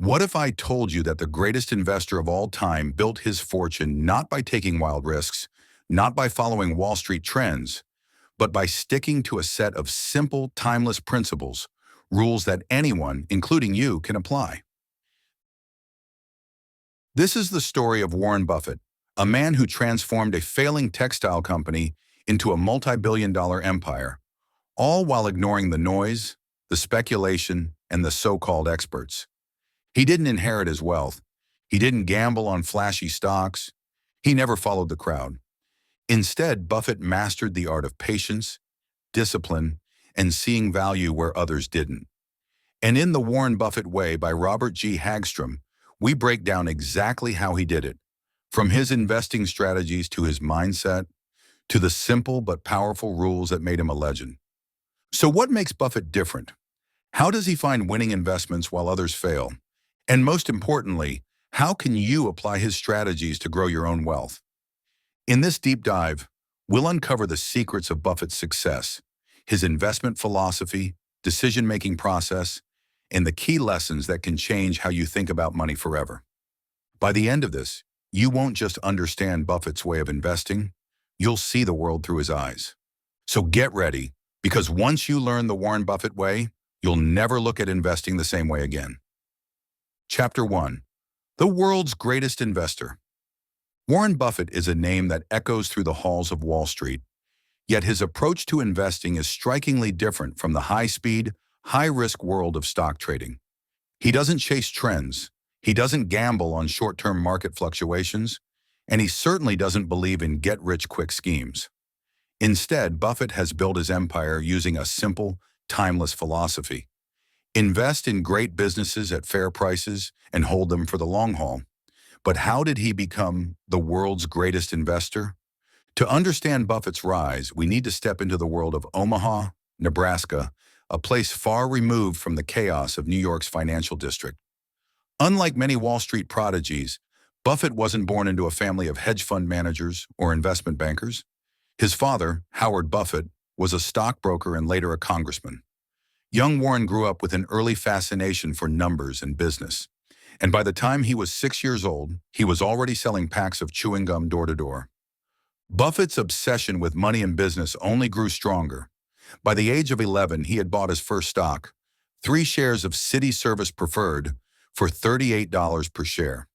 What if I told you that the greatest investor of all time built his fortune not by taking wild risks, not by following Wall Street trends, but by sticking to a set of simple, timeless principles, rules that anyone, including you, can apply? This is the story of Warren Buffett, a man who transformed a failing textile company into a multi-billion-dollar empire, all while ignoring the noise, the speculation, and the so-called experts. He didn't inherit his wealth. He didn't gamble on flashy stocks. He never followed the crowd. Instead, Buffett mastered the art of patience, discipline, and seeing value where others didn't. And in The Warren Buffett Way by Robert G. Hagstrom, we break down exactly how he did it, from his investing strategies to his mindset, to the simple but powerful rules that made him a legend. So what makes Buffett different? How does he find winning investments while others fail? And most importantly, how can you apply his strategies to grow your own wealth? In this deep dive, we'll uncover the secrets of Buffett's success, his investment philosophy, decision-making process, and the key lessons that can change how you think about money forever. By the end of this, you won't just understand Buffett's way of investing, you'll see the world through his eyes. So get ready, because once you learn the Warren Buffett way, you'll never look at investing the same way again. Chapter 1. The World's Greatest Investor. Warren Buffett is a name that echoes through the halls of Wall Street, yet his approach to investing is strikingly different from the high-speed, high-risk world of stock trading. He doesn't chase trends, he doesn't gamble on short-term market fluctuations, and he certainly doesn't believe in get-rich-quick schemes. Instead, Buffett has built his empire using a simple, timeless philosophy. Invest in great businesses at fair prices and hold them for the long haul. But how did he become the world's greatest investor? To understand Buffett's rise, we need to step into the world of Omaha, Nebraska, a place far removed from the chaos of New York's financial district. Unlike many Wall Street prodigies, Buffett wasn't born into a family of hedge fund managers or investment bankers. His father, Howard Buffett, was a stockbroker and later a congressman. Young Warren grew up with an early fascination for numbers and business, and by the time he was 6 years old, he was already selling packs of chewing gum door to door. Buffett's obsession with money and business only grew stronger. By the age of 11, he had bought his first stock, 3 shares of City Service Preferred, for $38 per share.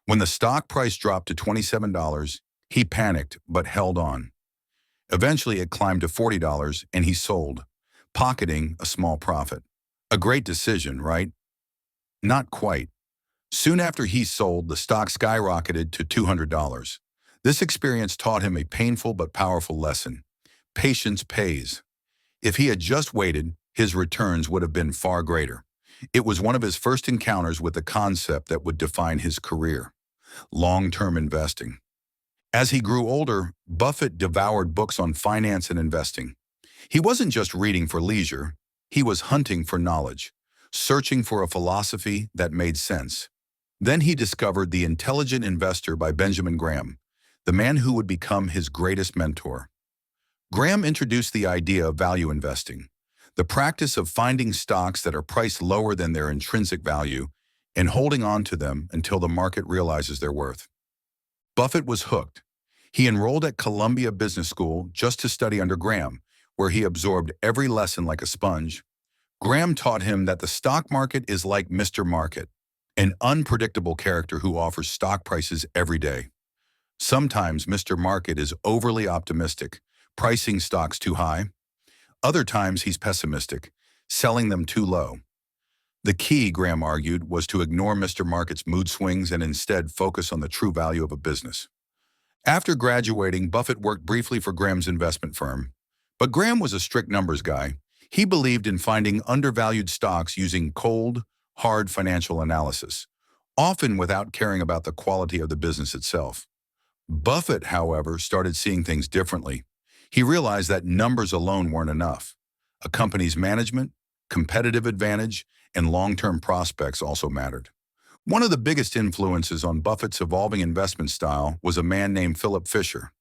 When the stock price dropped to $27, he panicked but held on. Eventually, it climbed to $40 and he sold, pocketing a small profit. A great decision, right? Not quite. Soon after he sold, the stock skyrocketed to $200. This experience taught him a painful but powerful lesson. Patience pays. If he had just waited, his returns would have been far greater. It was one of his first encounters with the concept that would define his career: long-term investing. As he grew older, Buffett devoured books on finance and investing. He wasn't just reading for leisure, he was hunting for knowledge, searching for a philosophy that made sense. Then he discovered The Intelligent Investor by Benjamin Graham, the man who would become his greatest mentor. Graham introduced the idea of value investing, the practice of finding stocks that are priced lower than their intrinsic value and holding on to them until the market realizes their worth. Buffett was hooked. He enrolled at Columbia Business School just to study under Graham, where he absorbed every lesson like a sponge. Graham taught him that the stock market is like Mr. Market, an unpredictable character who offers stock prices every day. Sometimes Mr. Market is overly optimistic, pricing stocks too high. Other times he's pessimistic, selling them too low. The key, Graham argued, was to ignore Mr. Market's mood swings and instead focus on the true value of a business. After graduating, Buffett worked briefly for Graham's investment firm. But Graham was a strict numbers guy. He believed in finding undervalued stocks using cold, hard financial analysis, often without caring about the quality of the business itself. Buffett, however, started seeing things differently. He realized that numbers alone weren't enough. A company's management, competitive advantage, and long-term prospects also mattered. One of the biggest influences on Buffett's evolving investment style was a man named Philip Fisher.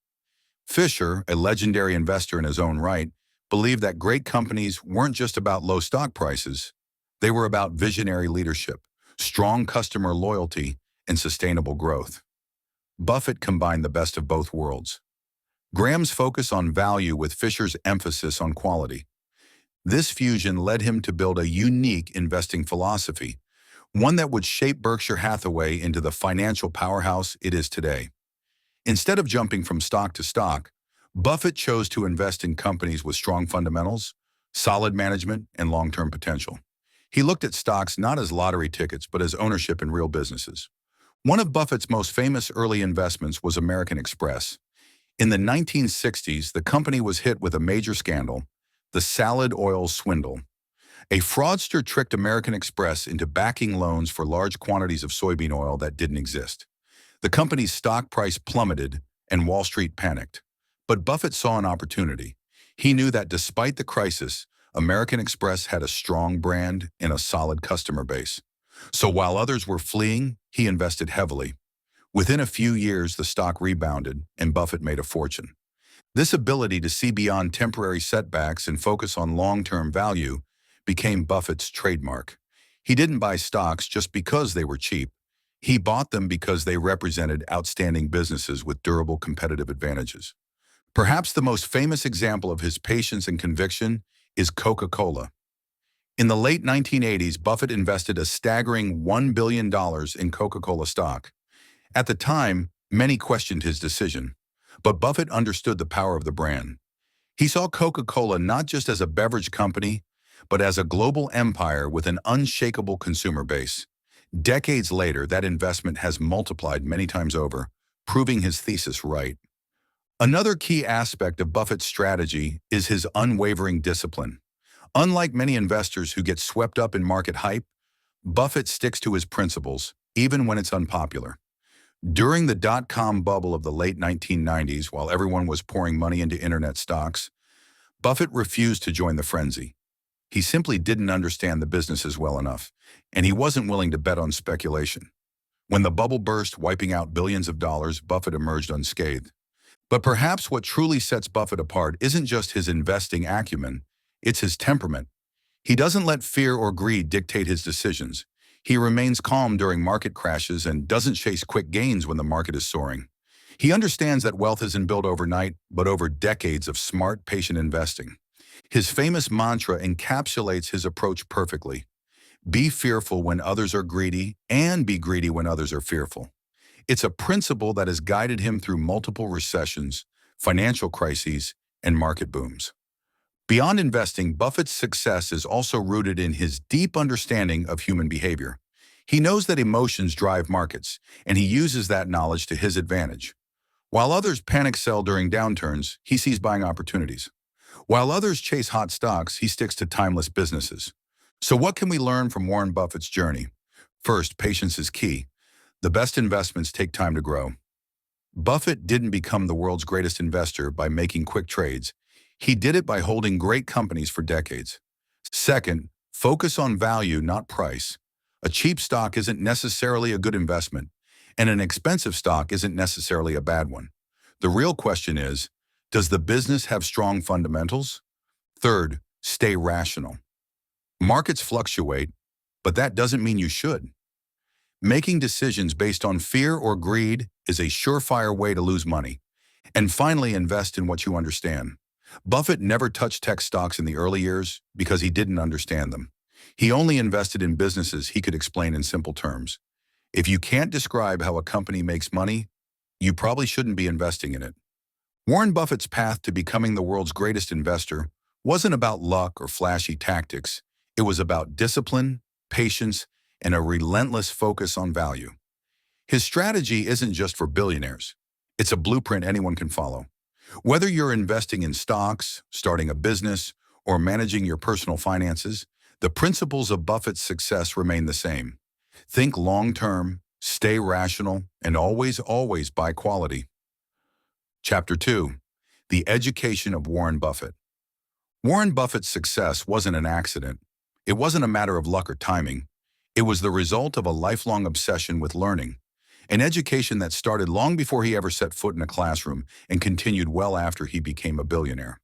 Fisher, a legendary investor in his own right, believed that great companies weren't just about low stock prices. They were about visionary leadership, strong customer loyalty, and sustainable growth. Buffett combined the best of both worlds. Graham's focus on value with Fisher's emphasis on quality. This fusion led him to build a unique investing philosophy, one that would shape Berkshire Hathaway into the financial powerhouse it is today. Instead of jumping from stock to stock, Buffett chose to invest in companies with strong fundamentals, solid management, and long-term potential. He looked at stocks not as lottery tickets but as ownership in real businesses. One of Buffett's most famous early investments was American Express. In the 1960s, the company was hit with a major scandal, the salad oil swindle. A fraudster tricked American Express into backing loans for large quantities of soybean oil that didn't exist. The company's stock price plummeted and Wall Street panicked. But Buffett saw an opportunity. He knew that despite the crisis, American Express had a strong brand and a solid customer base. So while others were fleeing, he invested heavily. Within a few years, the stock rebounded and Buffett made a fortune. This ability to see beyond temporary setbacks and focus on long-term value became Buffett's trademark. He didn't buy stocks just because they were cheap. He bought them because they represented outstanding businesses with durable competitive advantages. Perhaps the most famous example of his patience and conviction is Coca-Cola. In the late 1980s, Buffett invested a staggering $1 billion in Coca-Cola stock. At the time, many questioned his decision, but Buffett understood the power of the brand. He saw Coca-Cola not just as a beverage company, but as a global empire with an unshakable consumer base. Decades later, that investment has multiplied many times over, proving his thesis right. Another key aspect of Buffett's strategy is his unwavering discipline. Unlike many investors who get swept up in market hype, Buffett sticks to his principles, even when it's unpopular. During the dot-com bubble of the late 1990s, while everyone was pouring money into internet stocks, Buffett refused to join the frenzy. He simply didn't understand the businesses well enough, and he wasn't willing to bet on speculation. When the bubble burst, wiping out billions of dollars, Buffett emerged unscathed. But perhaps what truly sets Buffett apart isn't just his investing acumen, it's his temperament. He doesn't let fear or greed dictate his decisions. He remains calm during market crashes and doesn't chase quick gains when the market is soaring. He understands that wealth isn't built overnight, but over decades of smart, patient investing. His famous mantra encapsulates his approach perfectly. Be fearful when others are greedy, and be greedy when others are fearful. It's a principle that has guided him through multiple recessions, financial crises, and market booms. Beyond investing, Buffett's success is also rooted in his deep understanding of human behavior. He knows that emotions drive markets, and he uses that knowledge to his advantage. While others panic sell during downturns, he sees buying opportunities. While others chase hot stocks, he sticks to timeless businesses. So what can we learn from Warren Buffett's journey? First, patience is key. The best investments take time to grow. Buffett didn't become the world's greatest investor by making quick trades. He did it by holding great companies for decades. Second, focus on value, not price. A cheap stock isn't necessarily a good investment, and an expensive stock isn't necessarily a bad one. The real question is, does the business have strong fundamentals? Third, stay rational. Markets fluctuate, but that doesn't mean you should. Making decisions based on fear or greed is a surefire way to lose money. And finally, invest in what you understand. Buffett never touched tech stocks in the early years because he didn't understand them. He only invested in businesses he could explain in simple terms. If you can't describe how a company makes money, you probably shouldn't be investing in it. Warren Buffett's path to becoming the world's greatest investor wasn't about luck or flashy tactics. It was about discipline, patience, and a relentless focus on value. His strategy isn't just for billionaires. It's a blueprint anyone can follow. Whether you're investing in stocks, starting a business, or managing your personal finances, the principles of Buffett's success remain the same. Think long-term, stay rational, and always buy quality. Chapter 2. The Education of Warren Buffett. Warren Buffett's success wasn't an accident. It wasn't a matter of luck or timing. It was the result of a lifelong obsession with learning, an education that started long before he ever set foot in a classroom and continued well after he became a billionaire.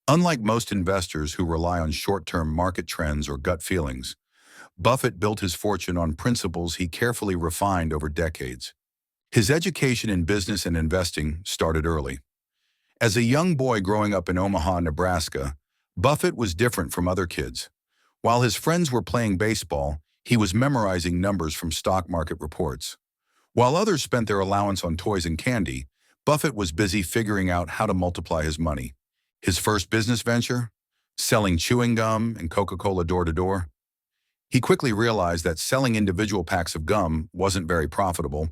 Unlike most investors who rely on short-term market trends or gut feelings, Buffett built his fortune on principles he carefully refined over decades. His education in business and investing started early. As a young boy growing up in Omaha, Nebraska, Buffett was different from other kids. While his friends were playing baseball, he was memorizing numbers from stock market reports. While others spent their allowance on toys and candy, Buffett was busy figuring out how to multiply his money. His first business venture? Selling chewing gum and Coca-Cola door-to-door. He quickly realized that selling individual packs of gum wasn't very profitable,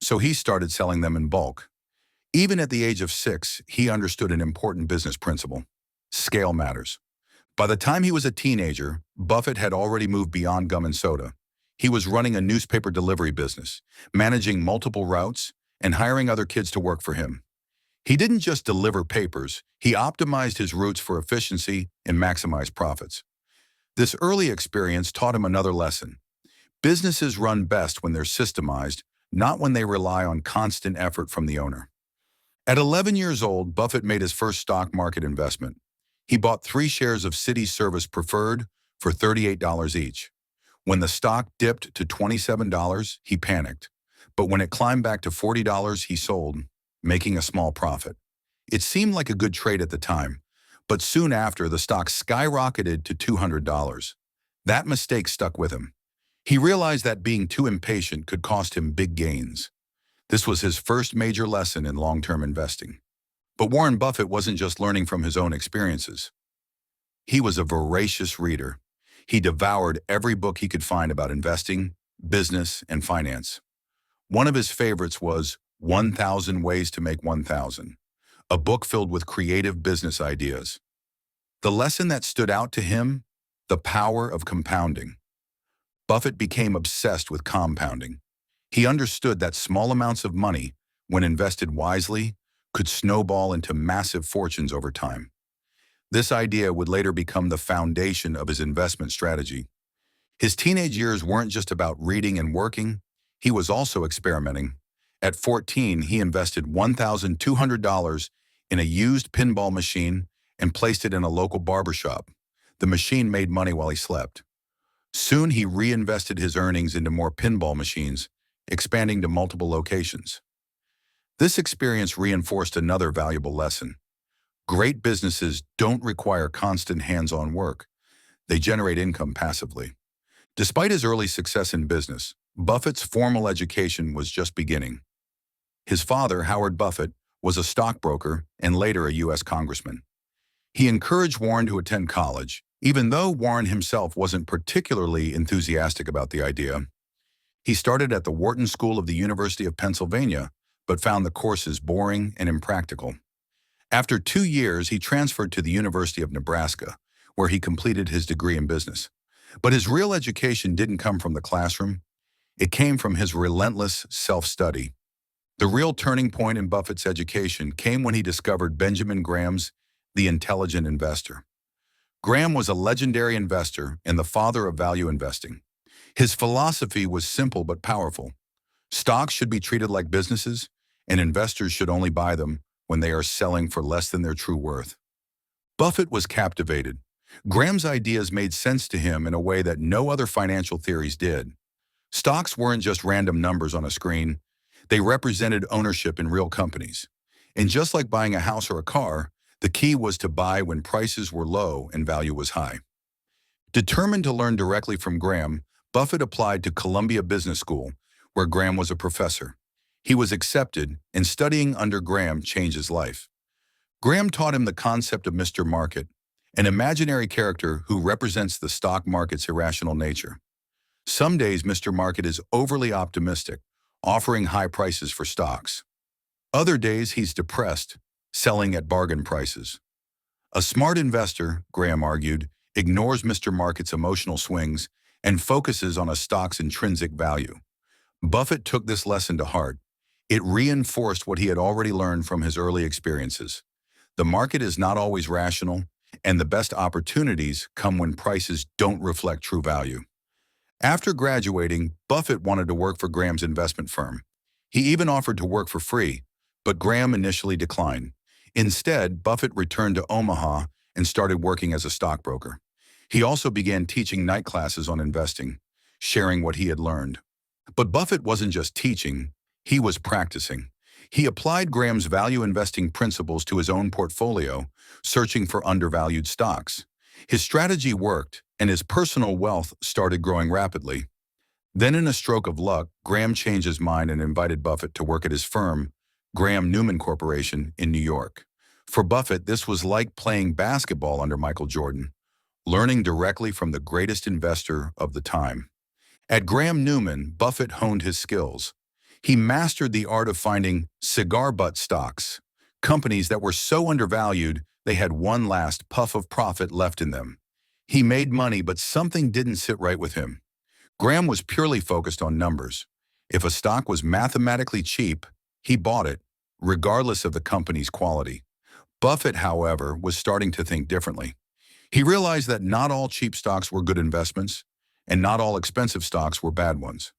so he started selling them in bulk. Even at the age of 6, he understood an important business principle. Scale matters. By the time he was a teenager, Buffett had already moved beyond gum and soda. He was running a newspaper delivery business, managing multiple routes, and hiring other kids to work for him. He didn't just deliver papers, he optimized his routes for efficiency and maximized profits. This early experience taught him another lesson. Businesses run best when they're systemized, not when they rely on constant effort from the owner. At 11 years old, Buffett made his first stock market investment. He bought 3 shares of Citi Service Preferred for $38 each. When the stock dipped to $27, he panicked. But when it climbed back to $40, he sold, making a small profit. It seemed like a good trade at the time, but soon after, the stock skyrocketed to $200. That mistake stuck with him. He realized that being too impatient could cost him big gains. This was his first major lesson in long-term investing. But Warren Buffett wasn't just learning from his own experiences. He was a voracious reader. He devoured every book he could find about investing, business, and finance. One of his favorites was 1,000 Ways to Make 1,000, a book filled with creative business ideas. The lesson that stood out to him? The power of compounding. Buffett became obsessed with compounding. He understood that small amounts of money, when invested wisely, could snowball into massive fortunes over time. This idea would later become the foundation of his investment strategy. His teenage years weren't just about reading and working, he was also experimenting. At 14, he invested $1,200 in a used pinball machine and placed it in a local barbershop. The machine made money while he slept. Soon he reinvested his earnings into more pinball machines, expanding to multiple locations. This experience reinforced another valuable lesson. Great businesses don't require constant hands-on work. They generate income passively. Despite his early success in business, Buffett's formal education was just beginning. His father, Howard Buffett, was a stockbroker and later a U.S. congressman. He encouraged Warren to attend college, even though Warren himself wasn't particularly enthusiastic about the idea. He started at the Wharton School of the University of Pennsylvania, but found the courses boring and impractical. After 2 years, he transferred to the University of Nebraska, where he completed his degree in business. But his real education didn't come from the classroom. It came from his relentless self-study. The real turning point in Buffett's education came when he discovered Benjamin Graham's The Intelligent Investor. Graham was a legendary investor and the father of value investing. His philosophy was simple but powerful. Stocks should be treated like businesses, and investors should only buy them when they are selling for less than their true worth. Buffett was captivated. Graham's ideas made sense to him in a way that no other financial theories did. Stocks weren't just random numbers on a screen. They represented ownership in real companies. And just like buying a house or a car, the key was to buy when prices were low and value was high. Determined to learn directly from Graham, Buffett applied to Columbia Business School, where Graham was a professor. He was accepted, and studying under Graham changed his life. Graham taught him the concept of Mr. Market, an imaginary character who represents the stock market's irrational nature. Some days, Mr. Market is overly optimistic, offering high prices for stocks. Other days, he's depressed, selling at bargain prices. A smart investor, Graham argued, ignores Mr. Market's emotional swings and focuses on a stock's intrinsic value. Buffett took this lesson to heart. It reinforced what he had already learned from his early experiences. The market is not always rational, and the best opportunities come when prices don't reflect true value. After graduating, Buffett wanted to work for Graham's investment firm. He even offered to work for free, but Graham initially declined. Instead, Buffett returned to Omaha and started working as a stockbroker. He also began teaching night classes on investing, sharing what he had learned. But Buffett wasn't just teaching, he was practicing. He applied Graham's value investing principles to his own portfolio, searching for undervalued stocks. His strategy worked, and his personal wealth started growing rapidly. Then in a stroke of luck, Graham changed his mind and invited Buffett to work at his firm, Graham Newman Corporation, in New York. For Buffett, this was like playing basketball under Michael Jordan, learning directly from the greatest investor of the time. At Graham Newman, Buffett honed his skills. He mastered the art of finding cigar butt stocks, companies that were so undervalued they had one last puff of profit left in them. He made money, but something didn't sit right with him. Graham was purely focused on numbers. If a stock was mathematically cheap, he bought it, regardless of the company's quality. Buffett, however, was starting to think differently. He realized that not all cheap stocks were good investments, and not all expensive stocks were bad ones.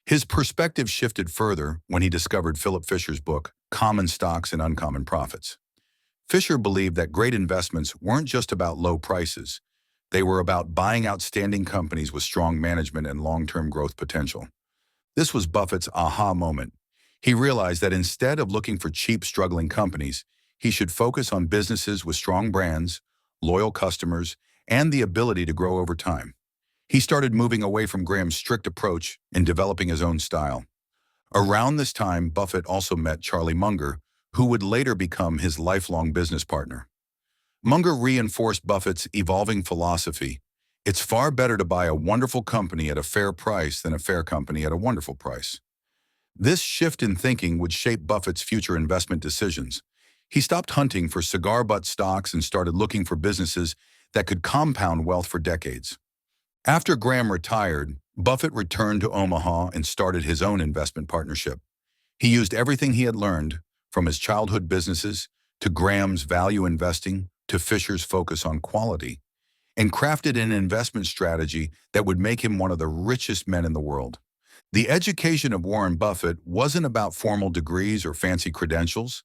His perspective shifted further when he discovered Philip Fisher's book, Common Stocks and Uncommon Profits. Fisher believed that great investments weren't just about low prices. They were about buying outstanding companies with strong management and long-term growth potential. This was Buffett's aha moment. He realized that instead of looking for cheap, struggling companies, he should focus on businesses with strong brands, loyal customers, and the ability to grow over time. He started moving away from Graham's strict approach and developing his own style. Around this time, Buffett also met Charlie Munger, who would later become his lifelong business partner. Munger reinforced Buffett's evolving philosophy. It's far better to buy a wonderful company at a fair price than a fair company at a wonderful price. This shift in thinking would shape Buffett's future investment decisions. He stopped hunting for cigar butt stocks and started looking for businesses that could compound wealth for decades. After Graham retired, Buffett returned to Omaha and started his own investment partnership. He used everything he had learned, from his childhood businesses to Graham's value investing to Fisher's focus on quality, and crafted an investment strategy that would make him one of the richest men in the world. The education of Warren Buffett wasn't about formal degrees or fancy credentials.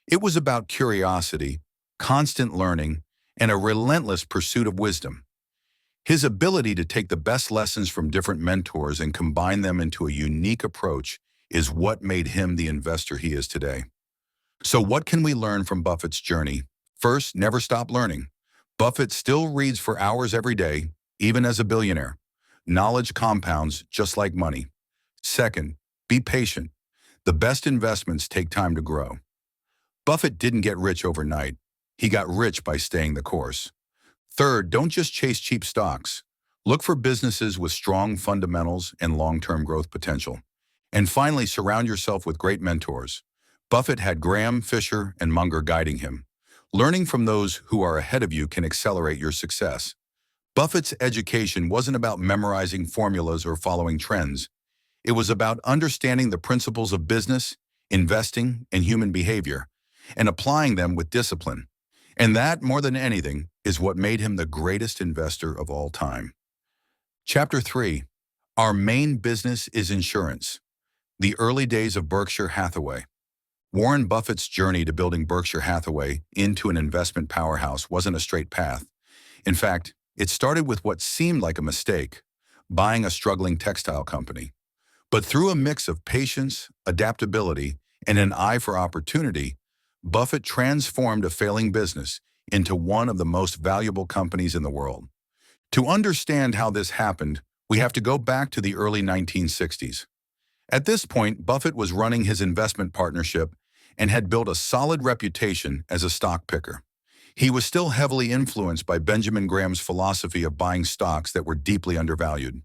It was about curiosity, constant learning, and a relentless pursuit of wisdom. His ability to take the best lessons from different mentors and combine them into a unique approach is what made him the investor he is today. So what can we learn from Buffett's journey? First, never stop learning. Buffett still reads for hours every day, even as a billionaire. Knowledge compounds just like money. Second, be patient. The best investments take time to grow. Buffett didn't get rich overnight. He got rich by staying the course. Third, don't just chase cheap stocks. Look for businesses with strong fundamentals and long-term growth potential. And finally, surround yourself with great mentors. Buffett had Graham, Fisher, and Munger guiding him. Learning from those who are ahead of you can accelerate your success. Buffett's education wasn't about memorizing formulas or following trends. It was about understanding the principles of business, investing, and human behavior, and applying them with discipline. And that, more than anything, is what made him the greatest investor of all time. Chapter 3. Our main business is insurance. The early days of Berkshire Hathaway. Warren Buffett's journey to building Berkshire Hathaway into an investment powerhouse wasn't a straight path. In fact, it started with what seemed like a mistake, buying a struggling textile company. But through a mix of patience, adaptability, and an eye for opportunity, Buffett transformed a failing business into one of the most valuable companies in the world. To understand how this happened, we have to go back to the early 1960s. At this point, Buffett was running his investment partnership and had built a solid reputation as a stock picker. He was still heavily influenced by Benjamin Graham's philosophy of buying stocks that were deeply undervalued.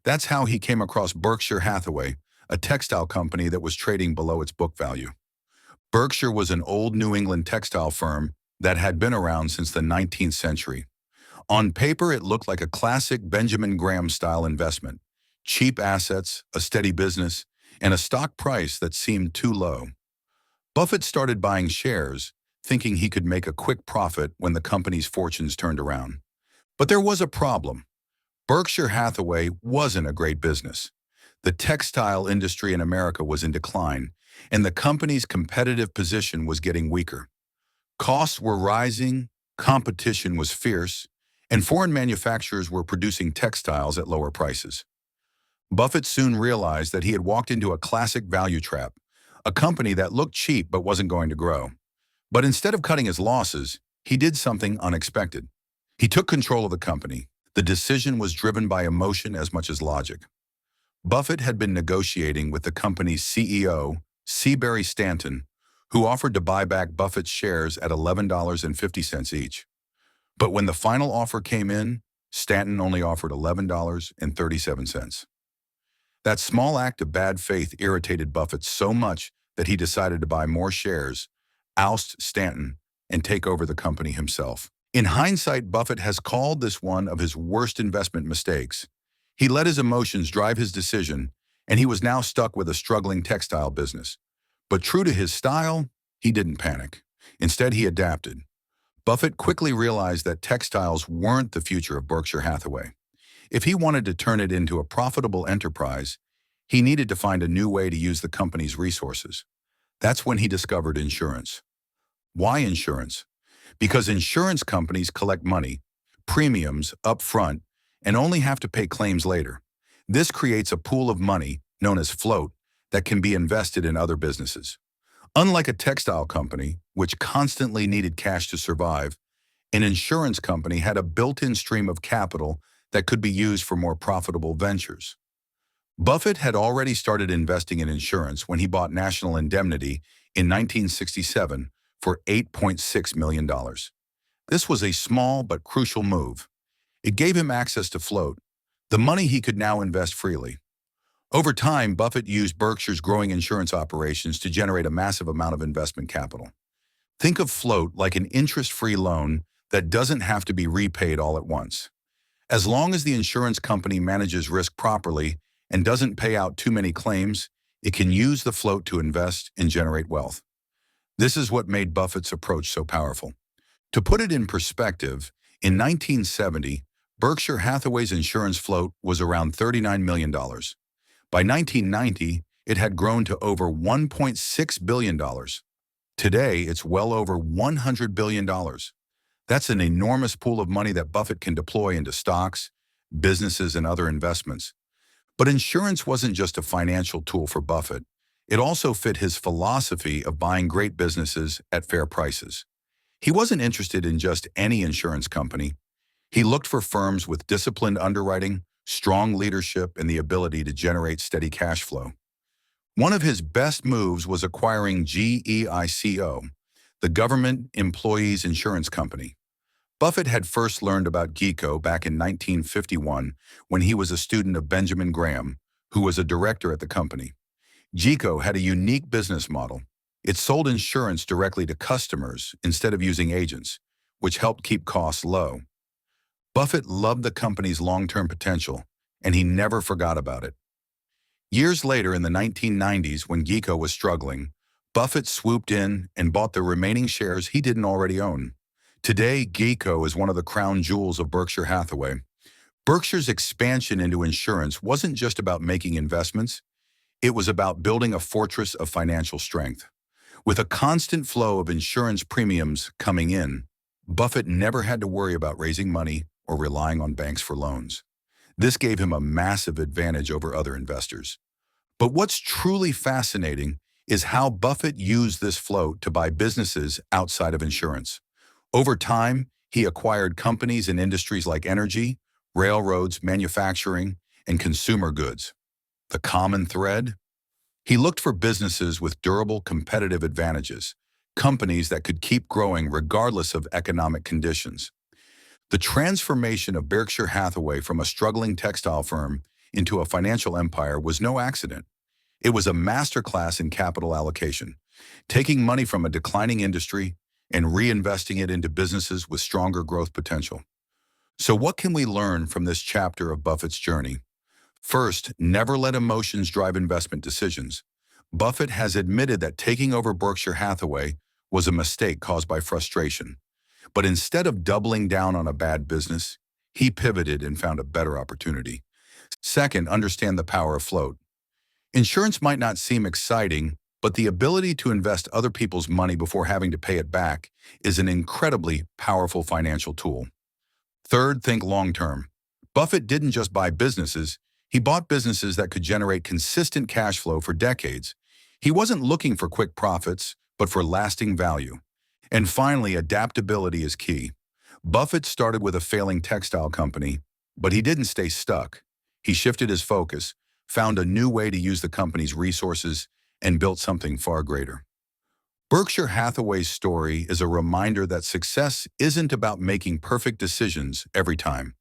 That's how he came across Berkshire Hathaway, a textile company that was trading below its book value. Berkshire was an old New England textile firm that had been around since the 19th century. On paper, it looked like a classic Benjamin Graham-style investment: cheap assets, a steady business, and a stock price that seemed too low. Buffett started buying shares, thinking he could make a quick profit when the company's fortunes turned around. But there was a problem. Berkshire Hathaway wasn't a great business. The textile industry in America was in decline, and the company's competitive position was getting weaker. Costs were rising, competition was fierce, and foreign manufacturers were producing textiles at lower prices. Buffett soon realized that he had walked into a classic value trap, a company that looked cheap but wasn't going to grow. But instead of cutting his losses, he did something unexpected. He took control of the company. The decision was driven by emotion as much as logic. Buffett had been negotiating with the company's CEO, Seabury Stanton, who offered to buy back Buffett's shares at $11.50 each. But when the final offer came in, Stanton only offered $11.37. That small act of bad faith irritated Buffett so much that he decided to buy more shares, oust Stanton, and take over the company himself. In hindsight, Buffett has called this one of his worst investment mistakes. He let his emotions drive his decision, and he was now stuck with a struggling textile business. But true to his style, he didn't panic. Instead, he adapted. Buffett quickly realized that textiles weren't the future of Berkshire Hathaway. If he wanted to turn it into a profitable enterprise, he needed to find a new way to use the company's resources. That's when he discovered insurance. Why insurance? Because insurance companies collect money, premiums up front, and only have to pay claims later. This creates a pool of money, known as float, that can be invested in other businesses. Unlike a textile company, which constantly needed cash to survive, an insurance company had a built-in stream of capital that could be used for more profitable ventures. Buffett had already started investing in insurance when he bought National Indemnity in 1967 for $8.6 million. This was a small but crucial move. It gave him access to float, the money he could now invest freely. Over time, Buffett used Berkshire's growing insurance operations to generate a massive amount of investment capital. Think of float like an interest-free loan that doesn't have to be repaid all at once. As long as the insurance company manages risk properly and doesn't pay out too many claims, it can use the float to invest and generate wealth. This is what made Buffett's approach so powerful. To put it in perspective, in 1970, Berkshire Hathaway's insurance float was around $39 million. By 1990, it had grown to over $1.6 billion. Today, it's well over $100 billion. That's an enormous pool of money that Buffett can deploy into stocks, businesses, and other investments. But insurance wasn't just a financial tool for Buffett. It also fit his philosophy of buying great businesses at fair prices. He wasn't interested in just any insurance company. He looked for firms with disciplined underwriting, strong leadership, and the ability to generate steady cash flow. One of his best moves was acquiring GEICO, the Government Employees Insurance Company. Buffett had first learned about GEICO back in 1951 when he was a student of Benjamin Graham, who was a director at the company. GEICO had a unique business model. It sold insurance directly to customers instead of using agents, which helped keep costs low. Buffett loved the company's long-term potential, and he never forgot about it. Years later, in the 1990s, when GEICO was struggling, Buffett swooped in and bought the remaining shares he didn't already own. Today, GEICO is one of the crown jewels of Berkshire Hathaway. Berkshire's expansion into insurance wasn't just about making investments. It was about building a fortress of financial strength. With a constant flow of insurance premiums coming in, Buffett never had to worry about raising money or relying on banks for loans. This gave him a massive advantage over other investors. But what's truly fascinating is how Buffett used this float to buy businesses outside of insurance. Over time, he acquired companies in industries like energy, railroads, manufacturing, and consumer goods. The common thread? He looked for businesses with durable competitive advantages, companies that could keep growing regardless of economic conditions. The transformation of Berkshire Hathaway from a struggling textile firm into a financial empire was no accident. It was a masterclass in capital allocation, taking money from a declining industry and reinvesting it into businesses with stronger growth potential. So what can we learn from this chapter of Buffett's journey? First, never let emotions drive investment decisions. Buffett has admitted that taking over Berkshire Hathaway was a mistake caused by frustration. But instead of doubling down on a bad business, he pivoted and found a better opportunity. Second, understand the power of float. Insurance might not seem exciting, but the ability to invest other people's money before having to pay it back is an incredibly powerful financial tool. Third, think long-term. Buffett didn't just buy businesses, He bought businesses that could generate consistent cash flow for decades. He wasn't looking for quick profits, but for lasting value. And finally, adaptability is key. Buffett started with a failing textile company, but he didn't stay stuck. He shifted his focus, found a new way to use the company's resources, and built something far greater. Berkshire Hathaway's story is a reminder that success isn't about making perfect decisions every time.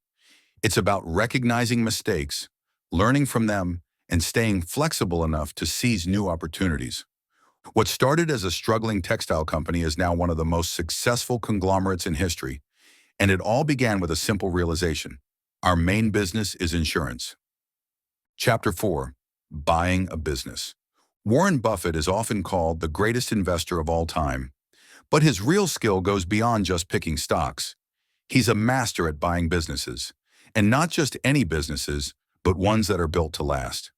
It's about recognizing mistakes, learning from them, and staying flexible enough to seize new opportunities. What started as a struggling textile company is now one of the most successful conglomerates in history, and it all began with a simple realization. Our main business is insurance. Chapter 4. Buying a Business. Warren Buffett is often called the greatest investor of all time, but his real skill goes beyond just picking stocks. He's a master at buying businesses, and not just any businesses, but ones that are built to last.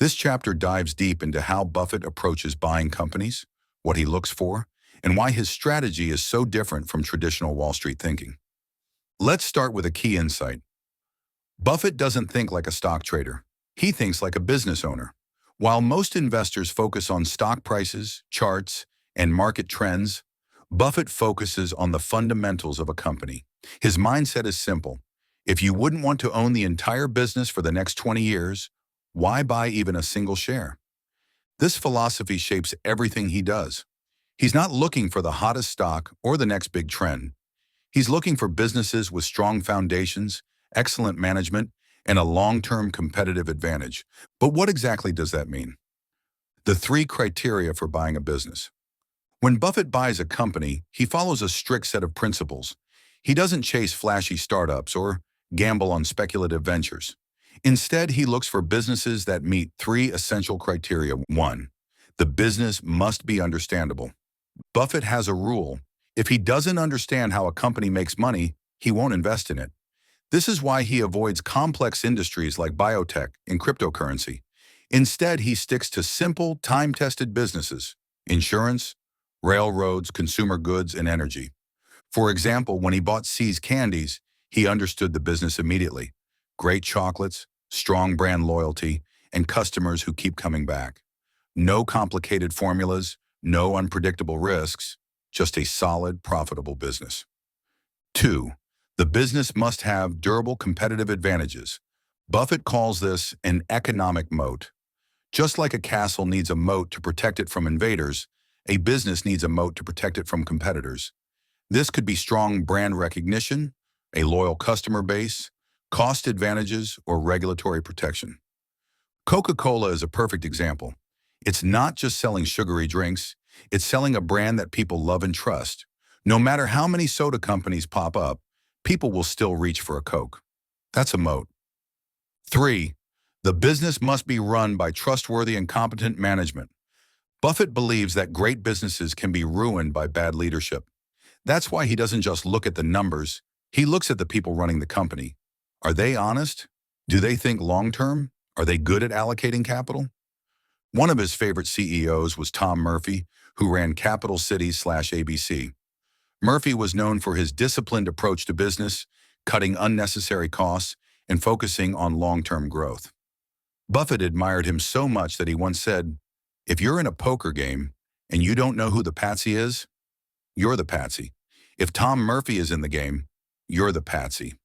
This chapter dives deep into how Buffett approaches buying companies, what he looks for, and why his strategy is so different from traditional Wall Street thinking. Let's start with a key insight. Buffett doesn't think like a stock trader. He thinks like a business owner. While most investors focus on stock prices, charts, and market trends, Buffett focuses on the fundamentals of a company. His mindset is simple. If you wouldn't want to own the entire business for the next 20 years, why buy even a single share? This philosophy shapes everything he does. He's not looking for the hottest stock or the next big trend. He's looking for businesses with strong foundations, excellent management, and a long-term competitive advantage. But what exactly does that mean? The 3 criteria for buying a business. When Buffett buys a company, he follows a strict set of principles. He doesn't chase flashy startups or gamble on speculative ventures. Instead, he looks for businesses that meet 3 essential criteria. 1. The business must be understandable. Buffett has a rule. If he doesn't understand how a company makes money, he won't invest in it. This is why he avoids complex industries like biotech and cryptocurrency. Instead, he sticks to simple, time-tested businesses: insurance, railroads, consumer goods, and energy. For example, when he bought See's Candies, he understood the business immediately. Great chocolates, strong brand loyalty, and customers who keep coming back. No complicated formulas, no unpredictable risks, just a solid, profitable business. 2. The business must have durable competitive advantages. Buffett calls this an economic moat. Just like a castle needs a moat to protect it from invaders, a business needs a moat to protect it from competitors. This could be strong brand recognition, a loyal customer base, cost advantages, or regulatory protection. Coca-Cola is a perfect example. It's not just selling sugary drinks, it's selling a brand that people love and trust. No matter how many soda companies pop up, people will still reach for a Coke. That's a moat. 3. The business must be run by trustworthy and competent management. Buffett believes that great businesses can be ruined by bad leadership. That's why he doesn't just look at the numbers, he looks at the people running the company. Are they honest? Do they think long-term? Are they good at allocating capital? One of his favorite CEOs was Tom Murphy, who ran Capital Cities/ABC. Murphy was known for his disciplined approach to business, cutting unnecessary costs, and focusing on long-term growth. Buffett admired him so much that he once said, "If you're in a poker game and you don't know who the patsy is, you're the patsy. If Tom Murphy is in the game, you're the patsy."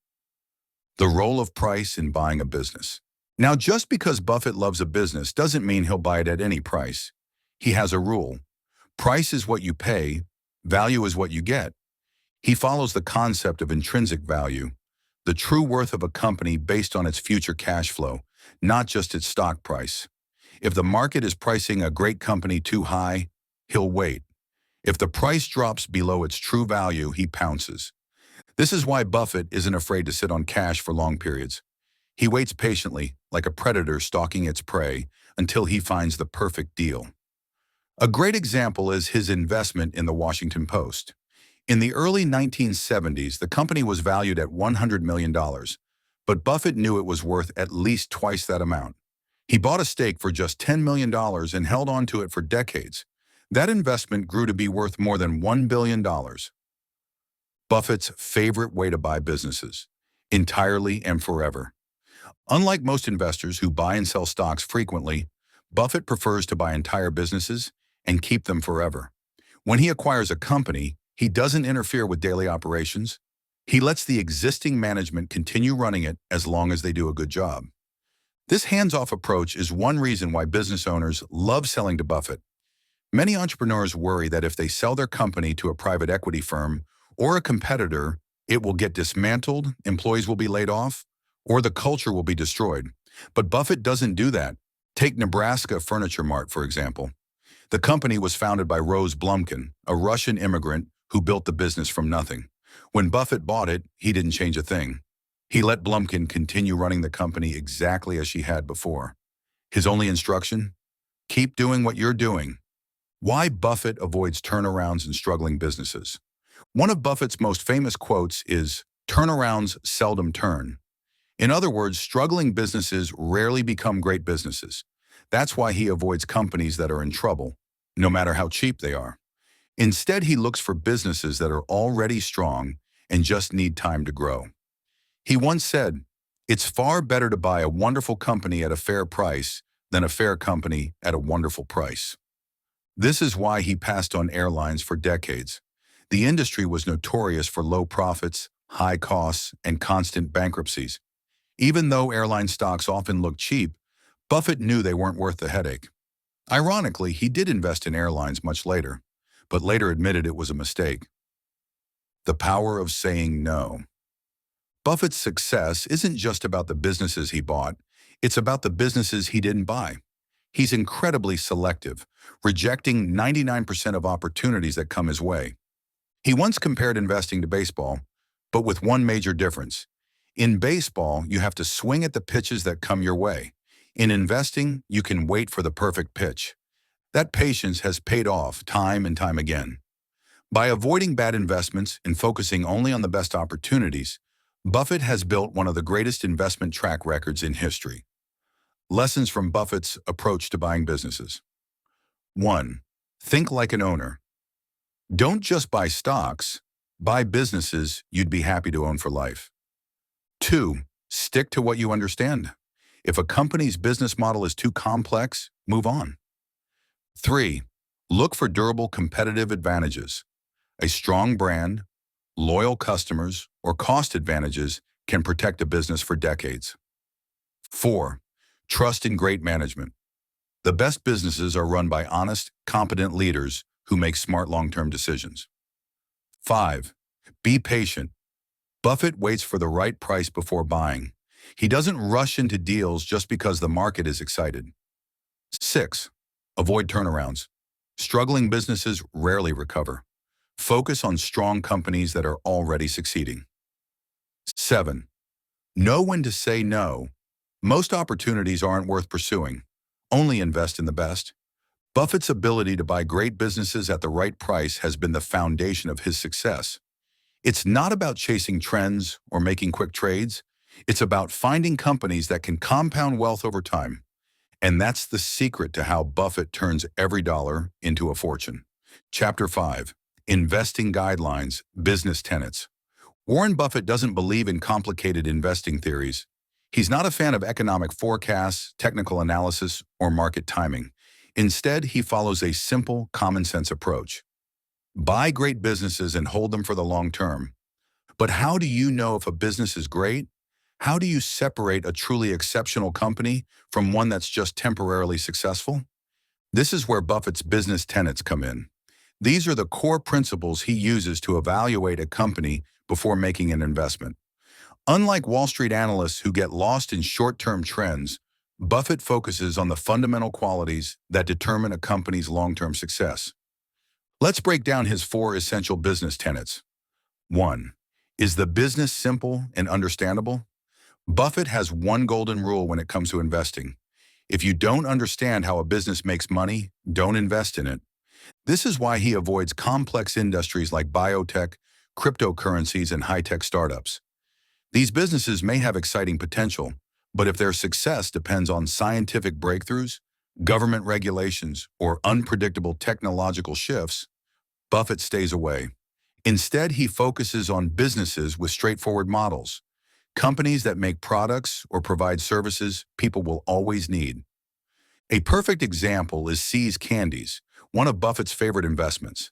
The role of price in buying a business. Now, just because Buffett loves a business doesn't mean he'll buy it at any price. He has a rule. Price is what you pay, value is what you get. He follows the concept of intrinsic value, the true worth of a company based on its future cash flow, not just its stock price. If the market is pricing a great company too high, he'll wait. If the price drops below its true value, he pounces. This is why Buffett isn't afraid to sit on cash for long periods. He waits patiently, like a predator stalking its prey, until he finds the perfect deal. A great example is his investment in the Washington Post. In the early 1970s, the company was valued at $100 million, but Buffett knew it was worth at least twice that amount. He bought a stake for just $10 million and held on to it for decades. That investment grew to be worth more than $1 billion. Buffett's favorite way to buy businesses: entirely and forever. Unlike most investors who buy and sell stocks frequently, Buffett prefers to buy entire businesses and keep them forever. When he acquires a company, he doesn't interfere with daily operations. He lets the existing management continue running it as long as they do a good job. This hands-off approach is one reason why business owners love selling to Buffett. Many entrepreneurs worry that if they sell their company to a private equity firm or a competitor, it will get dismantled, employees will be laid off, or the culture will be destroyed. But Buffett doesn't do that. Take Nebraska Furniture Mart, for example. The company was founded by Rose Blumkin, a Russian immigrant who built the business from nothing. When Buffett bought it, he didn't change a thing. He let Blumkin continue running the company exactly as she had before. His only instruction? Keep doing what you're doing. Why Buffett avoids turnarounds in struggling businesses. One of Buffett's most famous quotes is, "Turnarounds seldom turn." In other words, struggling businesses rarely become great businesses. That's why he avoids companies that are in trouble, no matter how cheap they are. Instead, he looks for businesses that are already strong and just need time to grow. He once said, "It's far better to buy a wonderful company at a fair price than a fair company at a wonderful price." This is why he passed on airlines for decades. The industry was notorious for low profits, high costs, and constant bankruptcies. Even though airline stocks often looked cheap, Buffett knew they weren't worth the headache. Ironically, he did invest in airlines much later, but later admitted it was a mistake. The power of saying no. Buffett's success isn't just about the businesses he bought, it's about the businesses he didn't buy. He's incredibly selective, rejecting 99% of opportunities that come his way. He once compared investing to baseball, but with one major difference. In baseball, you have to swing at the pitches that come your way. In investing, you can wait for the perfect pitch. That patience has paid off time and time again. By avoiding bad investments and focusing only on the best opportunities, Buffett has built one of the greatest investment track records in history. Lessons from Buffett's approach to buying businesses. 1. Think like an owner. Don't just buy stocks, buy businesses you'd be happy to own for life. 2. Stick to what you understand. If a company's business model is too complex, move on. 3. Look for durable competitive advantages. A strong brand, loyal customers, or cost advantages can protect a business for decades. 4. Trust in great management. The best businesses are run by honest, competent leaders who make smart long-term decisions. 5. Be patient. Buffett waits for the right price before buying. He doesn't rush into deals just because the market is excited. 6. Avoid turnarounds. Struggling businesses rarely recover. Focus on strong companies that are already succeeding. 7. Know when to say no. Most opportunities aren't worth pursuing. Only invest in the best. Buffett's ability to buy great businesses at the right price has been the foundation of his success. It's not about chasing trends or making quick trades. It's about finding companies that can compound wealth over time. And that's the secret to how Buffett turns every dollar into a fortune. Chapter 5. Investing Guidelines, Business Tenets. Warren Buffett doesn't believe in complicated investing theories. He's not a fan of economic forecasts, technical analysis, or market timing. Instead, he follows a simple, common-sense approach. Buy great businesses and hold them for the long term. But how do you know if a business is great? How do you separate a truly exceptional company from one that's just temporarily successful? This is where Buffett's business tenets come in. These are the core principles he uses to evaluate a company before making an investment. Unlike Wall Street analysts who get lost in short-term trends, Buffett focuses on the fundamental qualities that determine a company's long-term success. Let's break down his 4 essential business tenets. 1. Is the business simple and understandable? Buffett has one golden rule when it comes to investing. If you don't understand how a business makes money, don't invest in it. This is why he avoids complex industries like biotech, cryptocurrencies, and high-tech startups. These businesses may have exciting potential, but if their success depends on scientific breakthroughs, government regulations, or unpredictable technological shifts, Buffett stays away. Instead, he focuses on businesses with straightforward models. companies that make products or provide services people will always need. A perfect example is See's Candies, one of Buffett's favorite investments.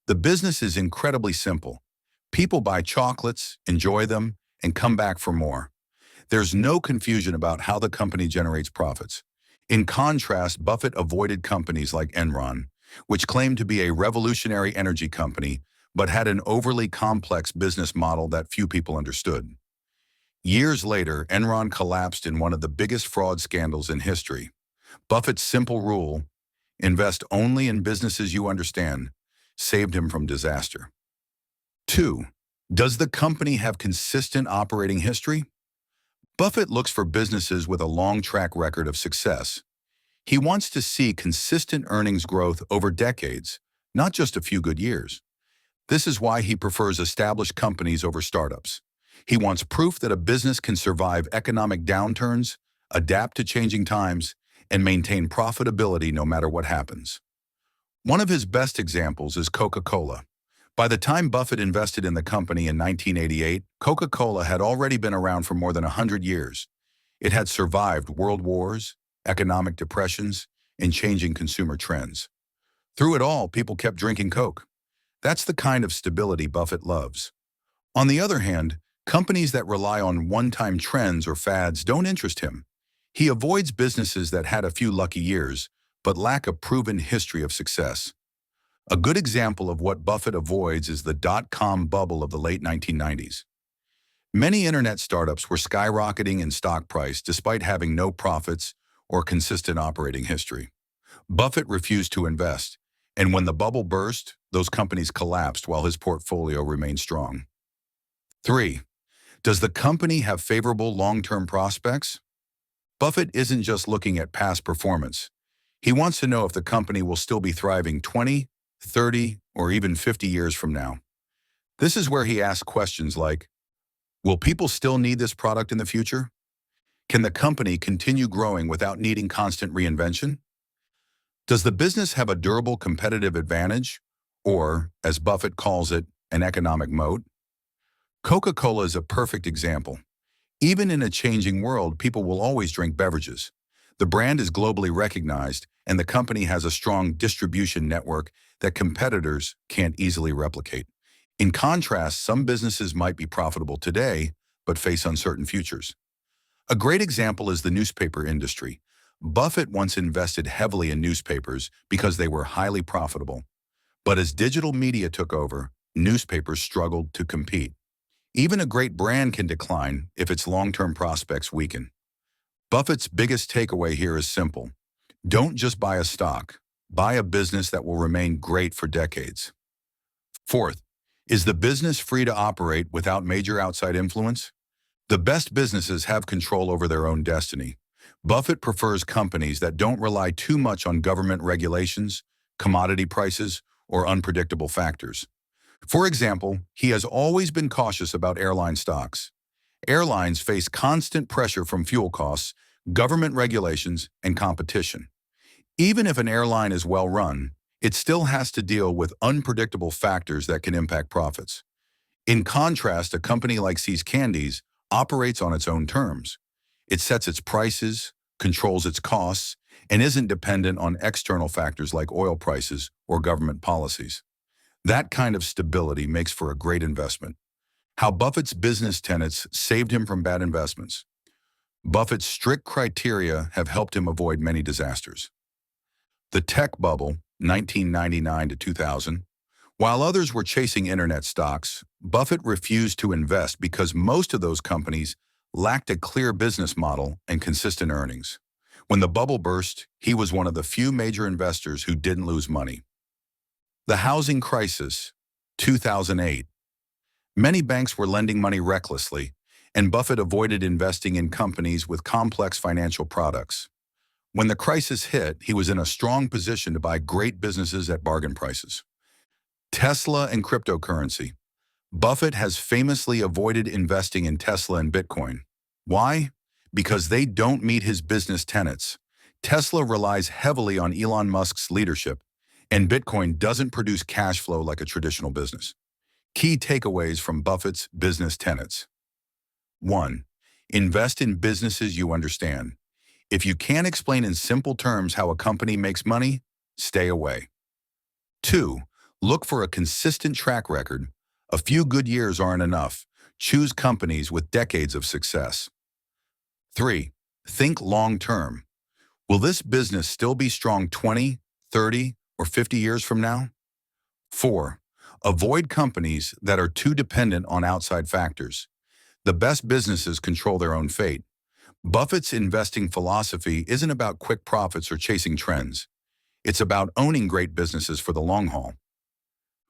The business is incredibly simple. People buy chocolates, enjoy them, and come back for more. There's no confusion about how the company generates profits. In contrast, Buffett avoided companies like Enron, which claimed to be a revolutionary energy company, but had an overly complex business model that few people understood. Years later, Enron collapsed in one of the biggest fraud scandals in history. Buffett's simple rule, invest only in businesses you understand, saved him from disaster. 2. Does the company have consistent operating history? Buffett looks for businesses with a long track record of success. He wants to see consistent earnings growth over decades, not just a few good years. This is why he prefers established companies over startups. He wants proof that a business can survive economic downturns, adapt to changing times, and maintain profitability no matter what happens. One of his best examples is Coca-Cola. By the time Buffett invested in the company in 1988, Coca-Cola had already been around for more than 100 years. It had survived world wars, economic depressions, and changing consumer trends. Through it all, people kept drinking Coke. That's the kind of stability Buffett loves. On the other hand, companies that rely on one-time trends or fads don't interest him. He avoids businesses that had a few lucky years, but lack a proven history of success. A good example of what Buffett avoids is the dot-com bubble of the late 1990s. Many internet startups were skyrocketing in stock price despite having no profits or consistent operating history. Buffett refused to invest, and when the bubble burst, those companies collapsed while his portfolio remained strong. 3. Does the company have favorable long-term prospects? Buffett isn't just looking at past performance. He wants to know if the company will still be thriving 20, 30, or even 50 years from now. This is where he asks questions like, will people still need this product in the future? Can the company continue growing without needing constant reinvention? Does the business have a durable competitive advantage, or, as Buffett calls it, an economic moat? Coca-Cola is a perfect example. Even in a changing world, people will always drink beverages. The brand is globally recognized, and the company has a strong distribution network that competitors can't easily replicate. In contrast, some businesses might be profitable today, but face uncertain futures. A great example is the newspaper industry. Buffett once invested heavily in newspapers because they were highly profitable. But as digital media took over, newspapers struggled to compete. Even a great brand can decline if its long-term prospects weaken. Buffett's biggest takeaway here is simple. Don't just buy a stock. Buy a business that will remain great for decades. 4th, is the business free to operate without major outside influence? The best businesses have control over their own destiny. Buffett prefers companies that don't rely too much on government regulations, commodity prices, or unpredictable factors. For example, he has always been cautious about airline stocks. Airlines face constant pressure from fuel costs, government regulations, and competition. Even if an airline is well run, it still has to deal with unpredictable factors that can impact profits. In contrast, a company like See's Candies operates on its own terms. It sets its prices, controls its costs, and isn't dependent on external factors like oil prices or government policies. That kind of stability makes for a great investment. How Buffett's business tenets saved him from bad investments. Buffett's strict criteria have helped him avoid many disasters. The tech bubble, 1999 to 2000. While others were chasing internet stocks, Buffett refused to invest because most of those companies lacked a clear business model and consistent earnings. When the bubble burst, he was one of the few major investors who didn't lose money. The housing crisis, 2008. Many banks were lending money recklessly, and Buffett avoided investing in companies with complex financial products. When the crisis hit, he was in a strong position to buy great businesses at bargain prices. Tesla and cryptocurrency. Buffett has famously avoided investing in Tesla and Bitcoin. Why? Because they don't meet his business tenets. Tesla relies heavily on Elon Musk's leadership, and Bitcoin doesn't produce cash flow like a traditional business. Key takeaways from Buffett's business tenets. 1. Invest in businesses you understand. If you can't explain in simple terms how a company makes money, stay away. 2. Look for a consistent track record. A few good years aren't enough. Choose companies with decades of success. 3. Think long-term. Will this business still be strong 20, 30, or 50 years from now? 4. Avoid companies that are too dependent on outside factors. The best businesses control their own fate. Buffett's investing philosophy isn't about quick profits or chasing trends. It's about owning great businesses for the long haul.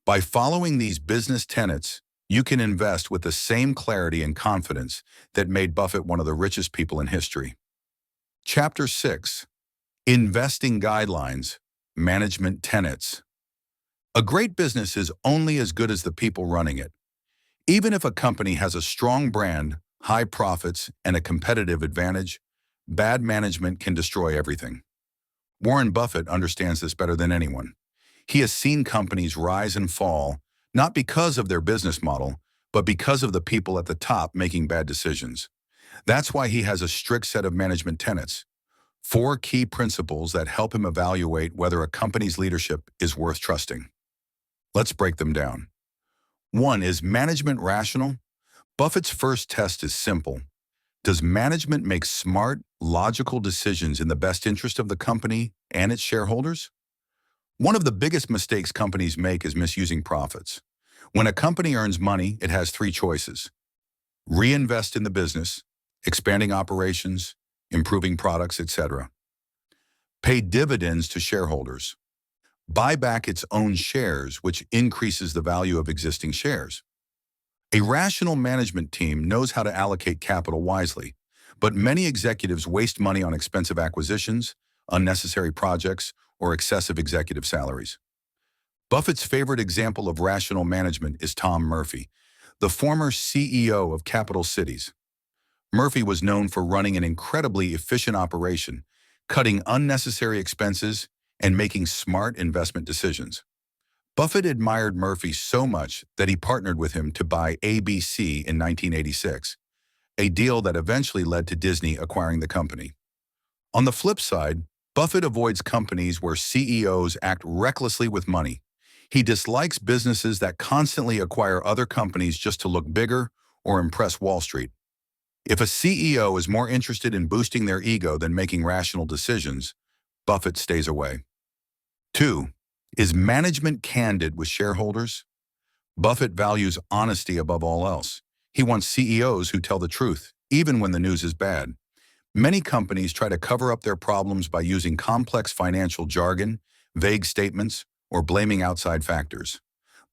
By following these business tenets, you can invest with the same clarity and confidence that made Buffett one of the richest people in history. Chapter 6. Investing Guidelines, Management Tenets. A great business is only as good as the people running it. Even if a company has a strong brand, high profits, and a competitive advantage, bad management can destroy everything. Warren Buffett understands this better than anyone. He has seen companies rise and fall, not because of their business model, but because of the people at the top making bad decisions. That's why he has a strict set of management tenets, 4 key principles that help him evaluate whether a company's leadership is worth trusting. Let's break them down. 1. Is management rational? Buffett's first test is simple. Does management make smart, logical decisions in the best interest of the company and its shareholders? One of the biggest mistakes companies make is misusing profits. When a company earns money, it has 3 choices: reinvest in the business, expanding operations, improving products, etc. Pay dividends to shareholders. Buy back its own shares, which increases the value of existing shares. A rational management team knows how to allocate capital wisely, but many executives waste money on expensive acquisitions, unnecessary projects, or excessive executive salaries. Buffett's favorite example of rational management is Tom Murphy, the former CEO of Capital Cities. Murphy was known for running an incredibly efficient operation, cutting unnecessary expenses, and making smart investment decisions. Buffett admired Murphy so much that he partnered with him to buy ABC in 1986, a deal that eventually led to Disney acquiring the company. On the flip side, Buffett avoids companies where CEOs act recklessly with money. He dislikes businesses that constantly acquire other companies just to look bigger or impress Wall Street. If a CEO is more interested in boosting their ego than making rational decisions, Buffett stays away. 2. Is management candid with shareholders? Buffett values honesty above all else. He wants CEOs who tell the truth, even when the news is bad. Many companies try to cover up their problems by using complex financial jargon, vague statements, or blaming outside factors.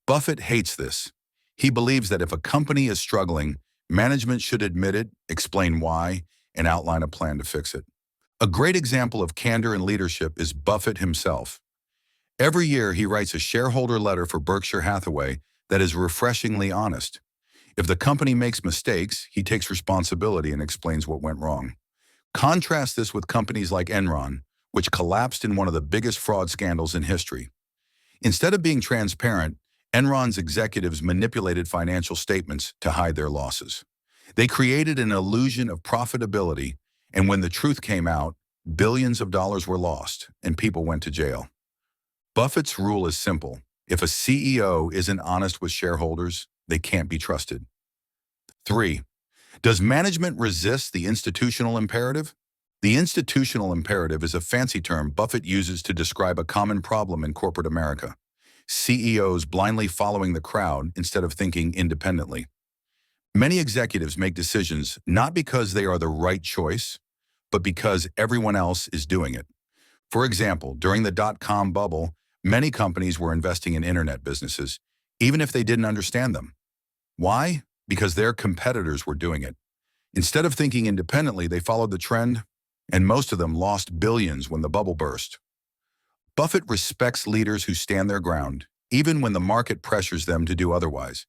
Buffett hates this. He believes that if a company is struggling, management should admit it, explain why, and outline a plan to fix it. A great example of candor in leadership is Buffett himself. Every year, he writes a shareholder letter for Berkshire Hathaway that is refreshingly honest. If the company makes mistakes, he takes responsibility and explains what went wrong. Contrast this with companies like Enron, which collapsed in one of the biggest fraud scandals in history. Instead of being transparent, Enron's executives manipulated financial statements to hide their losses. They created an illusion of profitability, and when the truth came out, billions of dollars were lost and people went to jail. Buffett's rule is simple. If a CEO isn't honest with shareholders, they can't be trusted. 3. Does management resist the institutional imperative? The institutional imperative is a fancy term Buffett uses to describe a common problem in corporate America: CEOs blindly following the crowd instead of thinking independently. Many executives make decisions not because they are the right choice, but because everyone else is doing it. For example, during the dot-com bubble, many companies were investing in internet businesses, even if they didn't understand them. Why? Because their competitors were doing it. Instead of thinking independently, they followed the trend, and most of them lost billions when the bubble burst. Buffett respects leaders who stand their ground, even when the market pressures them to do otherwise.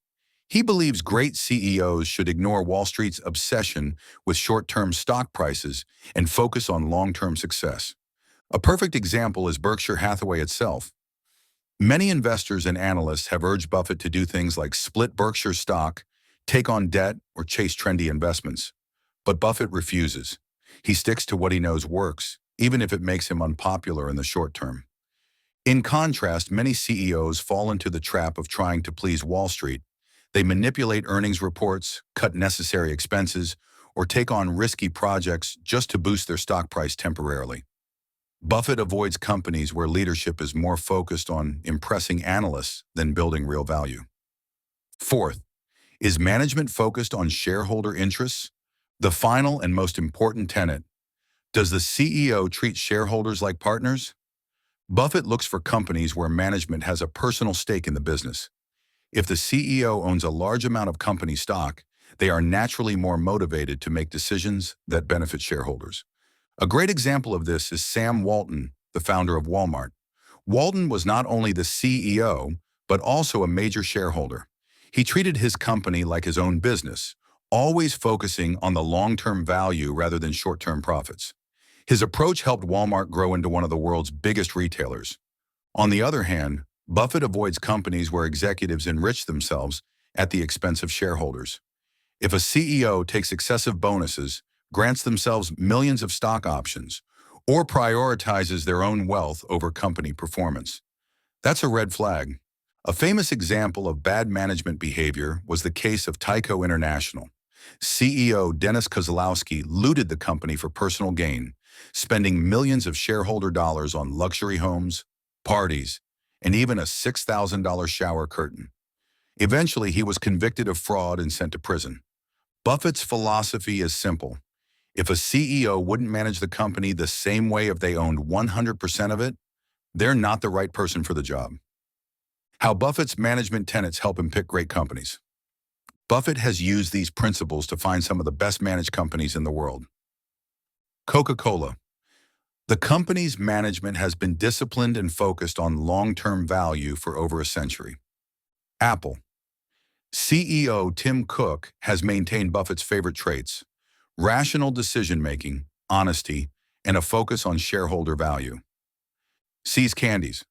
He believes great CEOs should ignore Wall Street's obsession with short-term stock prices and focus on long-term success. A perfect example is Berkshire Hathaway itself. Many investors and analysts have urged Buffett to do things like split Berkshire stock, take on debt, or chase trendy investments. But Buffett refuses. He sticks to what he knows works, even if it makes him unpopular in the short term. In contrast, many CEOs fall into the trap of trying to please Wall Street. They manipulate earnings reports, cut necessary expenses, or take on risky projects just to boost their stock price temporarily. Buffett avoids companies where leadership is more focused on impressing analysts than building real value. Fourth, is management focused on shareholder interests? The final and most important tenet: does the CEO treat shareholders like partners? Buffett looks for companies where management has a personal stake in the business. If the CEO owns a large amount of company stock, they are naturally more motivated to make decisions that benefit shareholders. A great example of this is Sam Walton, the founder of Walmart. Walton was not only the CEO, but also a major shareholder. He treated his company like his own business, always focusing on the long-term value rather than short-term profits. His approach helped Walmart grow into one of the world's biggest retailers. On the other hand, Buffett avoids companies where executives enrich themselves at the expense of shareholders. If a CEO takes excessive bonuses, grants themselves millions of stock options, or prioritizes their own wealth over company performance, that's a red flag. A famous example of bad management behavior was the case of Tyco International. CEO Dennis Kozlowski looted the company for personal gain, spending millions of shareholder dollars on luxury homes, parties, and even a $6,000 shower curtain. Eventually, he was convicted of fraud and sent to prison. Buffett's philosophy is simple. If a CEO wouldn't manage the company the same way if they owned 100% of it, they're not the right person for the job. How Buffett's management tenets help him pick great companies. Buffett has used these principles to find some of the best managed companies in the world. Coca-Cola. The company's management has been disciplined and focused on long-term value for over a century. Apple. CEO Tim Cook has maintained Buffett's favorite traits: rational decision-making, honesty, and a focus on shareholder value. See's Candies.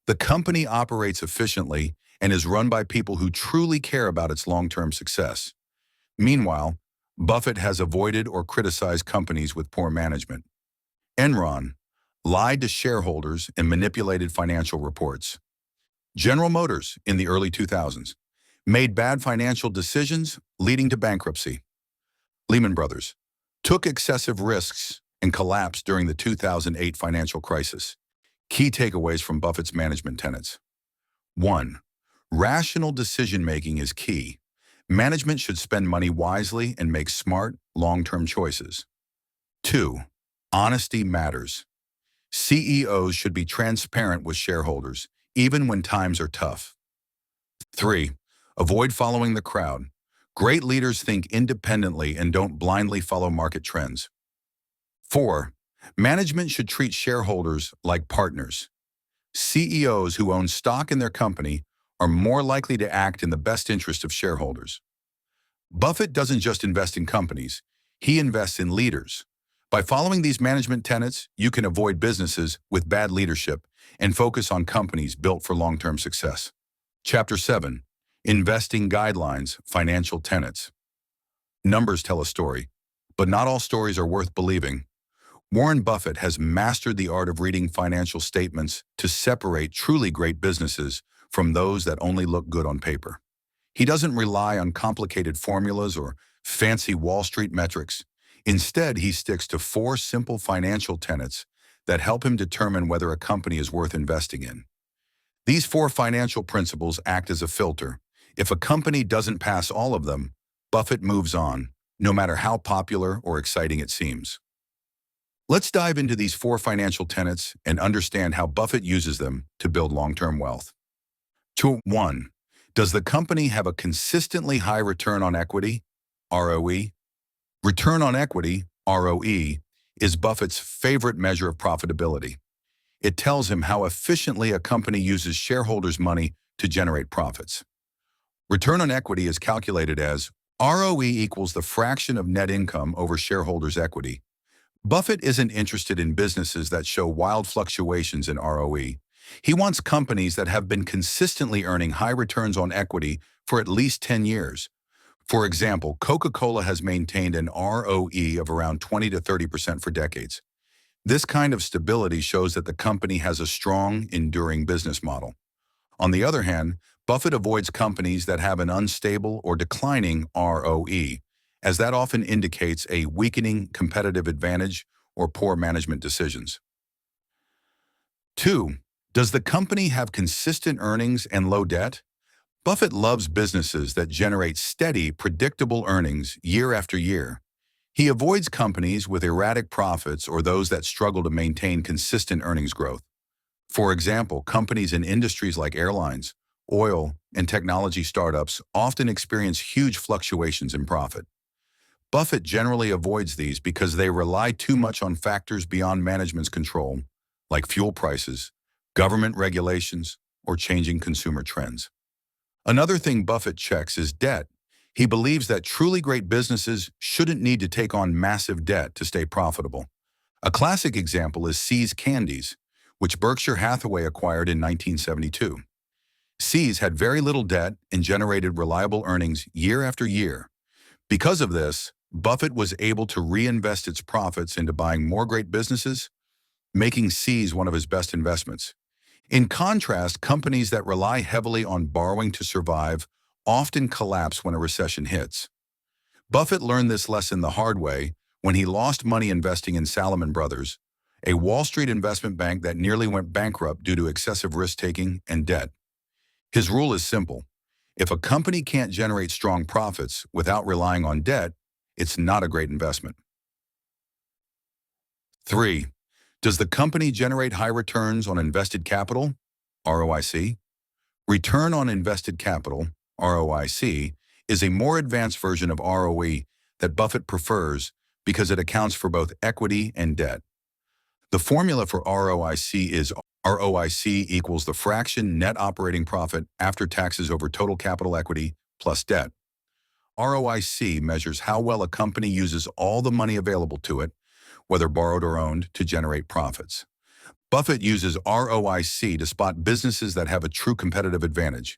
The company operates efficiently and is run by people who truly care about its long-term success. Meanwhile, Buffett has avoided or criticized companies with poor management. Enron lied to shareholders and manipulated financial reports. General Motors, in the early 2000s, made bad financial decisions, leading to bankruptcy. Lehman Brothers took excessive risks and collapsed during the 2008 financial crisis. Key takeaways from Buffett's management tenets. 1. Rational decision-making is key. Management should spend money wisely and make smart, long-term choices. 2. Honesty matters. CEOs should be transparent with shareholders, even when times are tough. 3. Avoid following the crowd. Great leaders think independently and don't blindly follow market trends. 4. Management should treat shareholders like partners. CEOs who own stock in their company are more likely to act in the best interest of shareholders. Buffett doesn't just invest in companies, he invests in leaders. By following these management tenets, you can avoid businesses with bad leadership and focus on companies built for long-term success. Chapter 7. Investing Guidelines, Financial Tenets. Numbers tell a story, but not all stories are worth believing. Warren Buffett has mastered the art of reading financial statements to separate truly great businesses from those that only look good on paper. He doesn't rely on complicated formulas or fancy Wall Street metrics. Instead, he sticks to 4 simple financial tenets that help him determine whether a company is worth investing in. These 4 financial principles act as a filter. If a company doesn't pass all of them, Buffett moves on, no matter how popular or exciting it seems. Let's dive into these 4 financial tenets and understand how Buffett uses them to build long-term wealth. 1. Does the company have a consistently high return on equity, ROE? Return on equity, ROE, is Buffett's favorite measure of profitability. It tells him how efficiently a company uses shareholders' money to generate profits. Return on equity is calculated as ROE equals the fraction of net income over shareholders' equity. Buffett isn't interested in businesses that show wild fluctuations in ROE. He wants companies that have been consistently earning high returns on equity for at least 10 years. For example, Coca-Cola has maintained an ROE of around 20 to 30% for decades. This kind of stability shows that the company has a strong, enduring business model. On the other hand, Buffett avoids companies that have an unstable or declining ROE, as that often indicates a weakening competitive advantage or poor management decisions. 2. Does the company have consistent earnings and low debt? Buffett loves businesses that generate steady, predictable earnings year after year. He avoids companies with erratic profits or those that struggle to maintain consistent earnings growth. For example, companies in industries like airlines, oil, and technology startups often experience huge fluctuations in profit. Buffett generally avoids these because they rely too much on factors beyond management's control, like fuel prices, government regulations, or changing consumer trends. Another thing Buffett checks is debt. He believes that truly great businesses shouldn't need to take on massive debt to stay profitable. A classic example is See's Candies, which Berkshire Hathaway acquired in 1972. See's had very little debt and generated reliable earnings year after year. Because of this, Buffett was able to reinvest its profits into buying more great businesses, making See's one of his best investments. In contrast, companies that rely heavily on borrowing to survive often collapse when a recession hits. Buffett learned this lesson the hard way when he lost money investing in Salomon Brothers, a Wall Street investment bank that nearly went bankrupt due to excessive risk-taking and debt. His rule is simple. If a company can't generate strong profits without relying on debt, it's not a great investment. 3. Does the company generate high returns on invested capital, ROIC? Return on invested capital, ROIC, is a more advanced version of ROE that Buffett prefers because it accounts for both equity and debt. The formula for ROIC is ROIC equals the fraction net operating profit after taxes over total capital equity plus debt. ROIC measures how well a company uses all the money available to it, whether borrowed or owned, to generate profits. Buffett uses ROIC to spot businesses that have a true competitive advantage.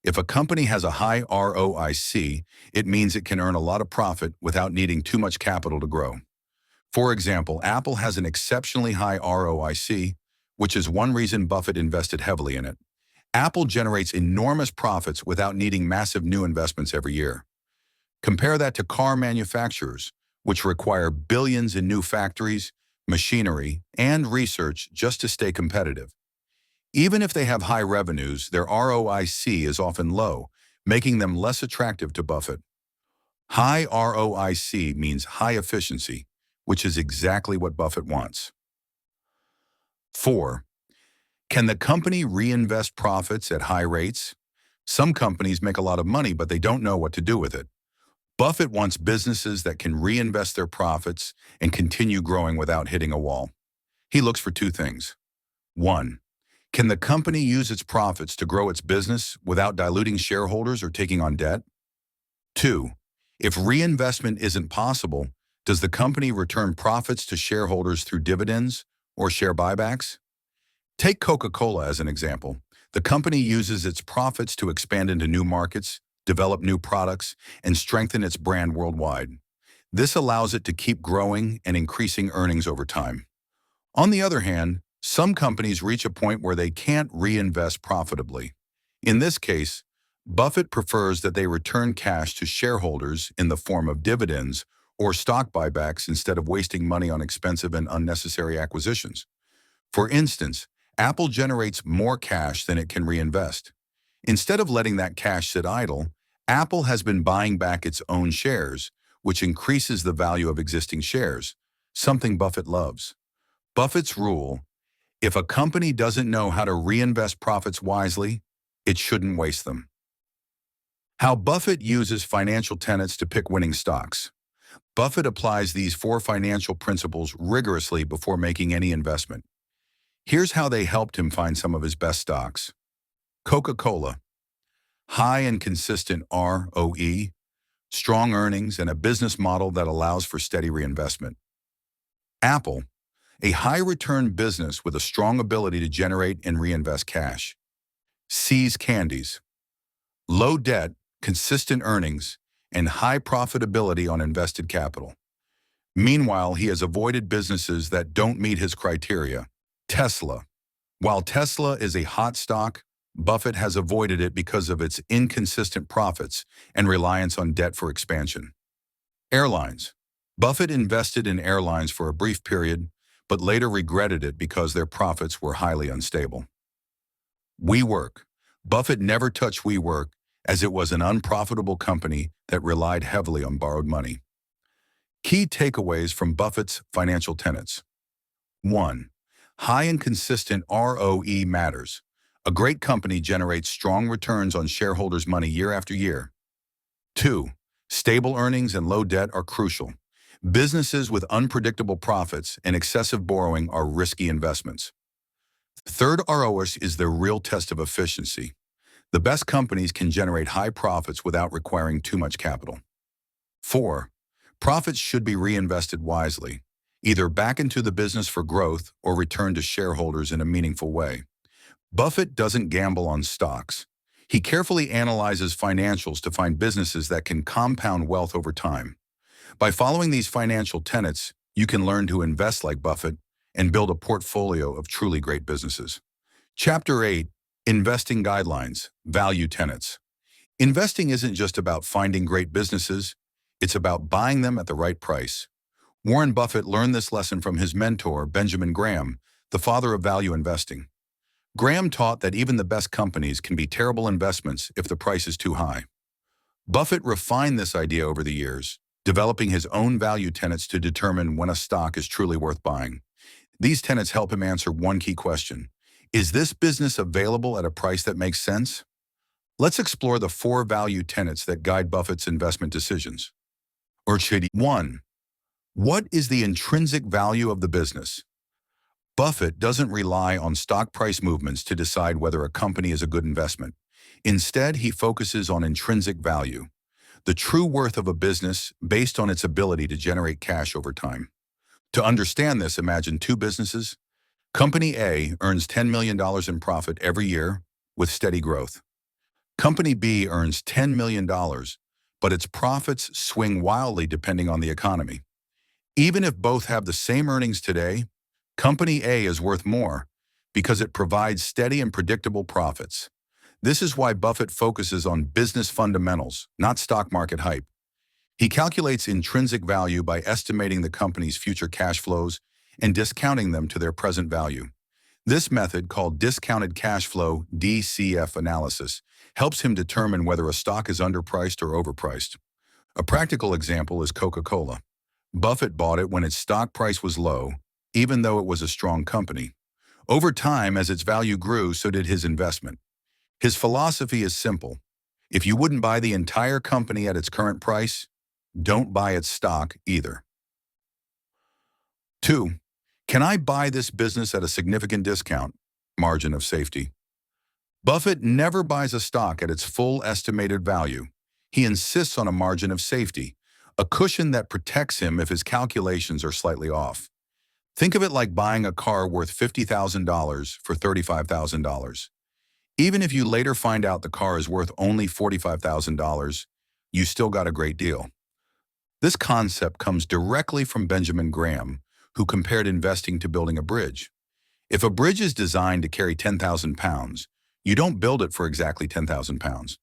If a company has a high ROIC, it means it can earn a lot of profit without needing too much capital to grow. For example, Apple has an exceptionally high ROIC, which is one reason Buffett invested heavily in it. Apple generates enormous profits without needing massive new investments every year. Compare that to car manufacturers, which require billions in new factories, machinery, and research just to stay competitive. Even if they have high revenues, their ROIC is often low, making them less attractive to Buffett. High ROIC means high efficiency, which is exactly what Buffett wants. 4. Can the company reinvest profits at high rates? Some companies make a lot of money, but they don't know what to do with it. Buffett wants businesses that can reinvest their profits and continue growing without hitting a wall. He looks for two things. 1. Can the company use its profits to grow its business without diluting shareholders or taking on debt? 2. If reinvestment isn't possible, does the company return profits to shareholders through dividends or share buybacks? Take Coca-Cola as an example. The company uses its profits to expand into new markets, develop new products, and strengthen its brand worldwide. This allows it to keep growing and increasing earnings over time. On the other hand, some companies reach a point where they can't reinvest profitably. In this case, Buffett prefers that they return cash to shareholders in the form of dividends or stock buybacks instead of wasting money on expensive and unnecessary acquisitions. For instance, Apple generates more cash than it can reinvest. Instead of letting that cash sit idle, Apple has been buying back its own shares, which increases the value of existing shares, something Buffett loves. Buffett's rule: if a company doesn't know how to reinvest profits wisely, it shouldn't waste them. How Buffett uses financial tenets to pick winning stocks. Buffett applies these 4 financial principles rigorously before making any investment. Here's how they helped him find some of his best stocks. Coca-Cola: high and consistent ROE, strong earnings, and a business model that allows for steady reinvestment. Apple: a high-return business with a strong ability to generate and reinvest cash. See's Candies: low debt, consistent earnings, and high profitability on invested capital. Meanwhile, he has avoided businesses that don't meet his criteria. Tesla. While Tesla is a hot stock, Buffett has avoided it because of its inconsistent profits and reliance on debt for expansion. Airlines. Buffett invested in airlines for a brief period, but later regretted it because their profits were highly unstable. WeWork. Buffett never touched WeWork as it was an unprofitable company that relied heavily on borrowed money. Key takeaways from Buffett's financial tenets. 1. High and consistent ROE matters. A great company generates strong returns on shareholders' money year after year. 2. Stable earnings and low debt are crucial. Businesses with unpredictable profits and excessive borrowing are risky investments. Third, ROS is the real test of efficiency. The best companies can generate high profits without requiring too much capital. 4. Profits should be reinvested wisely, either back into the business for growth or return to shareholders in a meaningful way. Buffett doesn't gamble on stocks. He carefully analyzes financials to find businesses that can compound wealth over time. By following these financial tenets, you can learn to invest like Buffett and build a portfolio of truly great businesses. Chapter 8, Investing Guidelines, Value Tenets. Investing isn't just about finding great businesses, it's about buying them at the right price. Warren Buffett learned this lesson from his mentor, Benjamin Graham, the father of value investing. Graham taught that even the best companies can be terrible investments if the price is too high. Buffett refined this idea over the years, developing his own value tenets to determine when a stock is truly worth buying. These tenets help him answer one key question: is this business available at a price that makes sense? Let's explore the 4 value tenets that guide Buffett's investment decisions. 1. What is the intrinsic value of the business? Buffett doesn't rely on stock price movements to decide whether a company is a good investment. Instead, he focuses on intrinsic value, the true worth of a business based on its ability to generate cash over time. To understand this, imagine 2 businesses. Company A earns $10 million in profit every year with steady growth. Company B earns $10 million, but its profits swing wildly depending on the economy. Even if both have the same earnings today, Company A is worth more because it provides steady and predictable profits. This is why Buffett focuses on business fundamentals, not stock market hype. He calculates intrinsic value by estimating the company's future cash flows and discounting them to their present value. This method, called discounted cash flow (DCF) analysis, helps him determine whether a stock is underpriced or overpriced. A practical example is Coca-Cola. Buffett bought it when its stock price was low, even though it was a strong company. Over time, as its value grew, so did his investment. His philosophy is simple. If you wouldn't buy the entire company at its current price, don't buy its stock either. 2. Can I buy this business at a significant discount? Margin of safety. Buffett never buys a stock at its full estimated value. He insists on a margin of safety, a cushion that protects him if his calculations are slightly off. Think of it like buying a car worth $50,000 for $35,000. Even if you later find out the car is worth only $45,000, you still got a great deal. This concept comes directly from Benjamin Graham, who compared investing to building a bridge. If a bridge is designed to carry 10,000 pounds, you don't build it for exactly 10,000 pounds.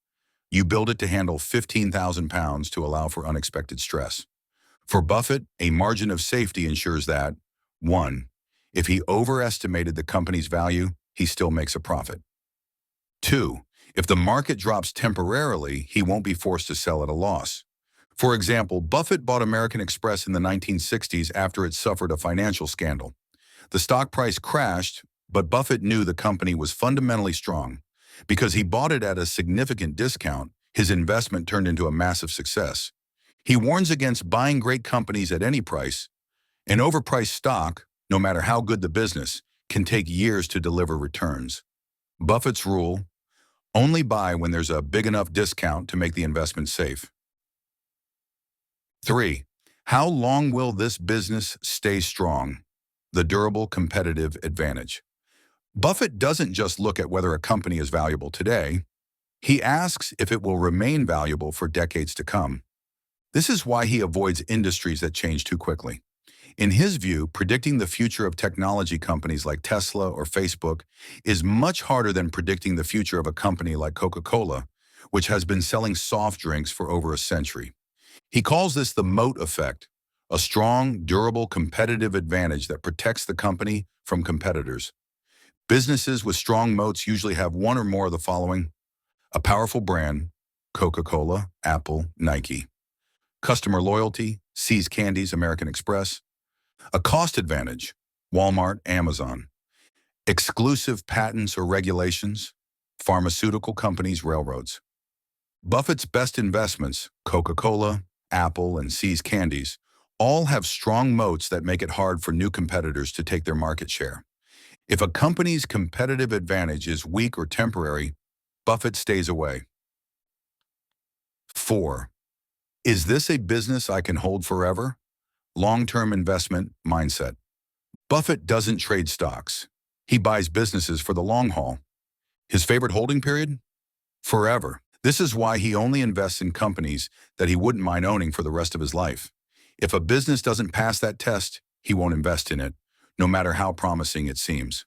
You build it to handle 15,000 pounds to allow for unexpected stress. For Buffett, a margin of safety ensures that 1. If he overestimated the company's value, he still makes a profit. 2. If the market drops temporarily, he won't be forced to sell at a loss. For example, Buffett bought American Express in the 1960s after it suffered a financial scandal. The stock price crashed, but Buffett knew the company was fundamentally strong. Because he bought it at a significant discount, his investment turned into a massive success. He warns against buying great companies at any price. An overpriced stock, no matter how good the business, can take years to deliver returns. Buffett's rule: only buy when there's a big enough discount to make the investment safe. 3. How long will this business stay strong? The durable competitive advantage. Buffett doesn't just look at whether a company is valuable today. He asks if it will remain valuable for decades to come. This is why he avoids industries that change too quickly. In his view, predicting the future of technology companies like Tesla or Facebook is much harder than predicting the future of a company like Coca-Cola, which has been selling soft drinks for over a century. He calls this the moat effect, a strong, durable competitive advantage that protects the company from competitors. Businesses with strong moats usually have one or more of the following: a powerful brand, Coca-Cola, Apple, Nike; customer loyalty, See's Candies, American Express; a cost advantage, Walmart, Amazon; exclusive patents or regulations, pharmaceutical companies, railroads. Buffett's best investments, Coca-Cola, Apple, and See's Candies, all have strong moats that make it hard for new competitors to take their market share. If a company's competitive advantage is weak or temporary, Buffett stays away. 4. Is this a business I can hold forever? Long-term investment mindset. Buffett doesn't trade stocks. He buys businesses for the long haul. His favorite holding period? Forever. This is why he only invests in companies that he wouldn't mind owning for the rest of his life. If a business doesn't pass that test, he won't invest in it, no matter how promising it seems.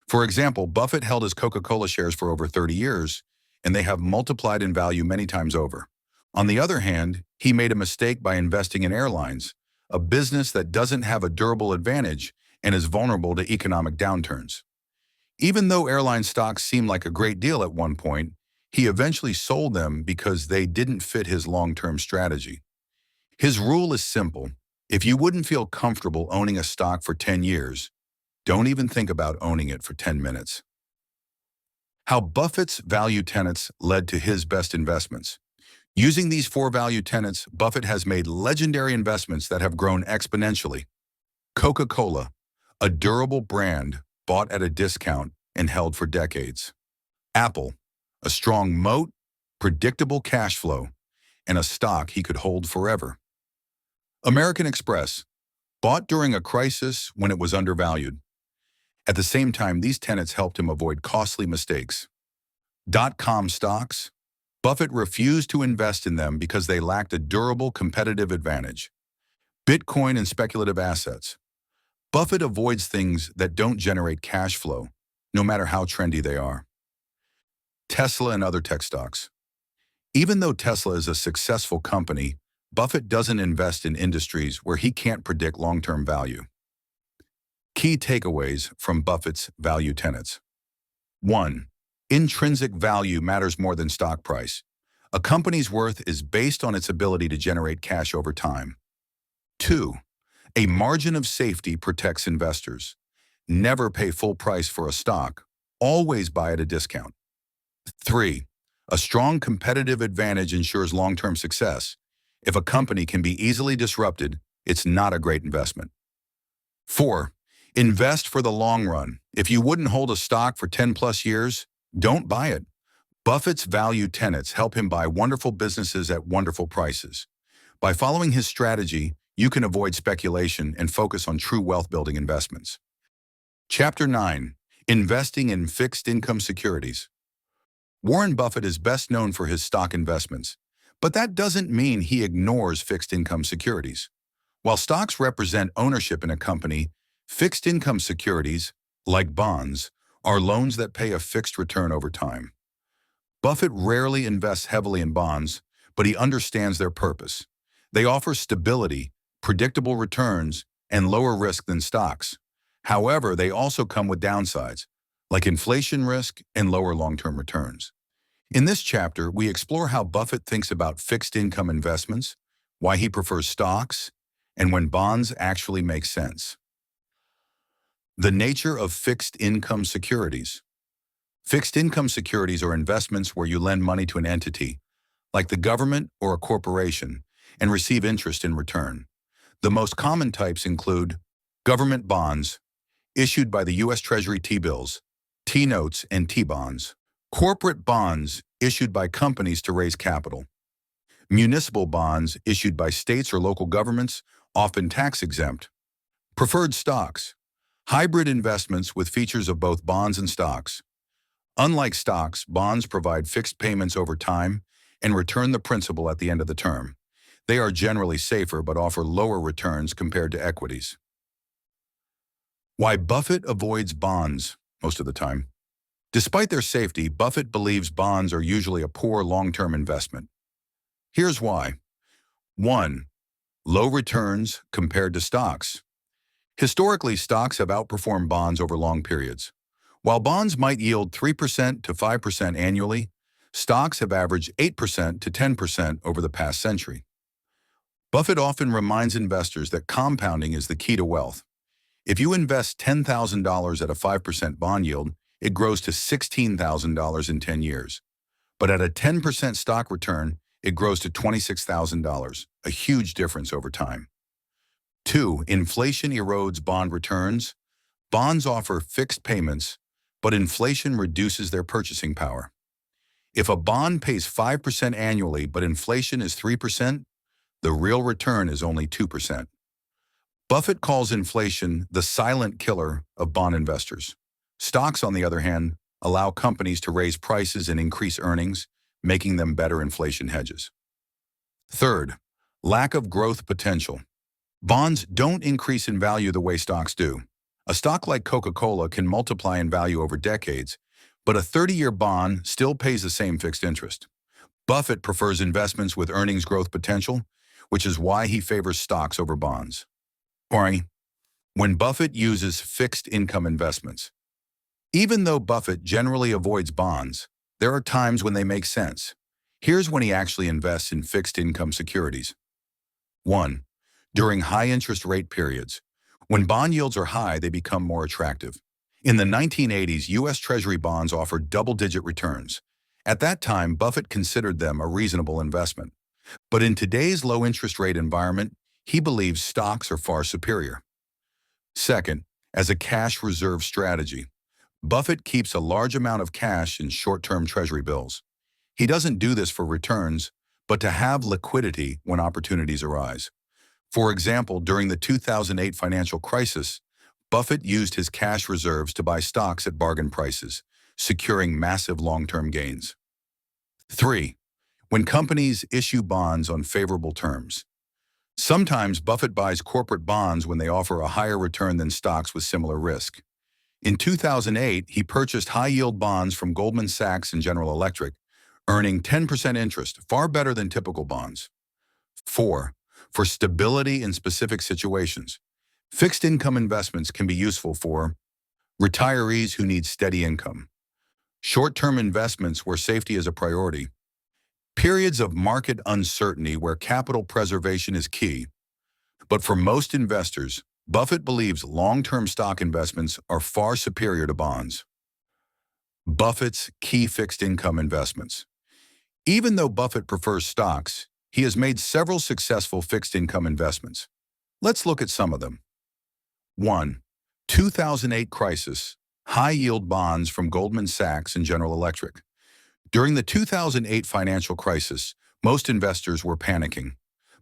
For example, Buffett held his Coca-Cola shares for over 30 years, and they have multiplied in value many times over. On the other hand, he made a mistake by investing in airlines, a business that doesn't have a durable advantage and is vulnerable to economic downturns. Even though airline stocks seemed like a great deal at one point, he eventually sold them because they didn't fit his long-term strategy. His rule is simple: if you wouldn't feel comfortable owning a stock for 10 years, don't even think about owning it for 10 minutes. How Buffett's value tenets led to his best investments. Using these 4 value tenets, Buffett has made legendary investments that have grown exponentially. Coca-Cola, a durable brand bought at a discount and held for decades. Apple, a strong moat, predictable cash flow, and a stock he could hold forever. American Express, bought during a crisis when it was undervalued. At the same time, these tenets helped him avoid costly mistakes. Dot-com stocks, Buffett refused to invest in them because they lacked a durable competitive advantage. Bitcoin and speculative assets, Buffett avoids things that don't generate cash flow, no matter how trendy they are. Tesla and other tech stocks. Even though Tesla is a successful company, Buffett doesn't invest in industries where he can't predict long-term value. Key takeaways from Buffett's value tenets. 1. Intrinsic value matters more than stock price. A company's worth is based on its ability to generate cash over time. 2. A margin of safety protects investors. Never pay full price for a stock. Always buy at a discount. 3. A strong competitive advantage ensures long-term success. If a company can be easily disrupted, it's not a great investment. 4. Invest for the long run. If you wouldn't hold a stock for 10+ years, don't buy it. Buffett's value tenets help him buy wonderful businesses at wonderful prices. By following his strategy, you can avoid speculation and focus on true wealth-building investments. Chapter 9. Investing in Fixed Income Securities. Warren Buffett is best known for his stock investments, but that doesn't mean he ignores fixed income securities. While stocks represent ownership in a company, fixed income securities, like bonds, are loans that pay a fixed return over time. Buffett rarely invests heavily in bonds, but he understands their purpose. They offer stability, predictable returns, and lower risk than stocks. However, they also come with downsides, like inflation risk and lower long-term returns. In this chapter, we explore how Buffett thinks about fixed income investments, why he prefers stocks, and when bonds actually make sense. The nature of fixed income securities. Fixed income securities are investments where you lend money to an entity, like the government or a corporation, and receive interest in return. The most common types include government bonds, issued by the U.S. Treasury T-bills, T-notes, and T-bonds. Corporate bonds, issued by companies to raise capital. Municipal bonds, issued by states or local governments, often tax-exempt. Preferred stocks, hybrid investments with features of both bonds and stocks. Unlike stocks, bonds provide fixed payments over time and return the principal at the end of the term. They are generally safer but offer lower returns compared to equities. Why Buffett avoids bonds most of the time. Despite their safety, Buffett believes bonds are usually a poor long-term investment. Here's why. 1. Low returns compared to stocks. Historically, stocks have outperformed bonds over long periods. While bonds might yield 3% to 5% annually, stocks have averaged 8% to 10% over the past century. Buffett often reminds investors that compounding is the key to wealth. If you invest $10,000 at a 5% bond yield, it grows to $16,000 in 10 years. But at a 10% stock return, it grows to $26,000, a huge difference over time. 2. Inflation erodes bond returns. Bonds offer fixed payments, but inflation reduces their purchasing power. If a bond pays 5% annually but inflation is 3%, the real return is only 2%. Buffett calls inflation the silent killer of bond investors. Stocks, on the other hand, allow companies to raise prices and increase earnings, making them better inflation hedges. Third, lack of growth potential. Bonds don't increase in value the way stocks do. A stock like Coca-Cola can multiply in value over decades, but a 30-year bond still pays the same fixed interest. Buffett prefers investments with earnings growth potential, which is why he favors stocks over bonds. When Buffett uses fixed income investments. Even though Buffett generally avoids bonds, there are times when they make sense. Here's when he actually invests in fixed income securities. 1. During high interest rate periods. When bond yields are high, they become more attractive. In the 1980s, U.S. Treasury bonds offered double-digit returns. At that time, Buffett considered them a reasonable investment. But in today's low interest rate environment, he believes stocks are far superior. Second, as a cash reserve strategy. Buffett keeps a large amount of cash in short-term Treasury bills. He doesn't do this for returns, but to have liquidity when opportunities arise. For example, during the 2008 financial crisis, Buffett used his cash reserves to buy stocks at bargain prices, securing massive long-term gains. 3. When companies issue bonds on favorable terms. Sometimes Buffett buys corporate bonds when they offer a higher return than stocks with similar risk. In 2008, he purchased high-yield bonds from Goldman Sachs and General Electric, earning 10% interest, far better than typical bonds. 4. For stability in specific situations. Fixed income investments can be useful for retirees who need steady income, short-term investments where safety is a priority, periods of market uncertainty where capital preservation is key. But for most investors, Buffett believes long-term stock investments are far superior to bonds. Buffett's key fixed income investments. Even though Buffett prefers stocks, he has made several successful fixed income investments. Let's look at some of them. 1. 2008 crisis, high-yield bonds from Goldman Sachs and General Electric. During the 2008 financial crisis, most investors were panicking,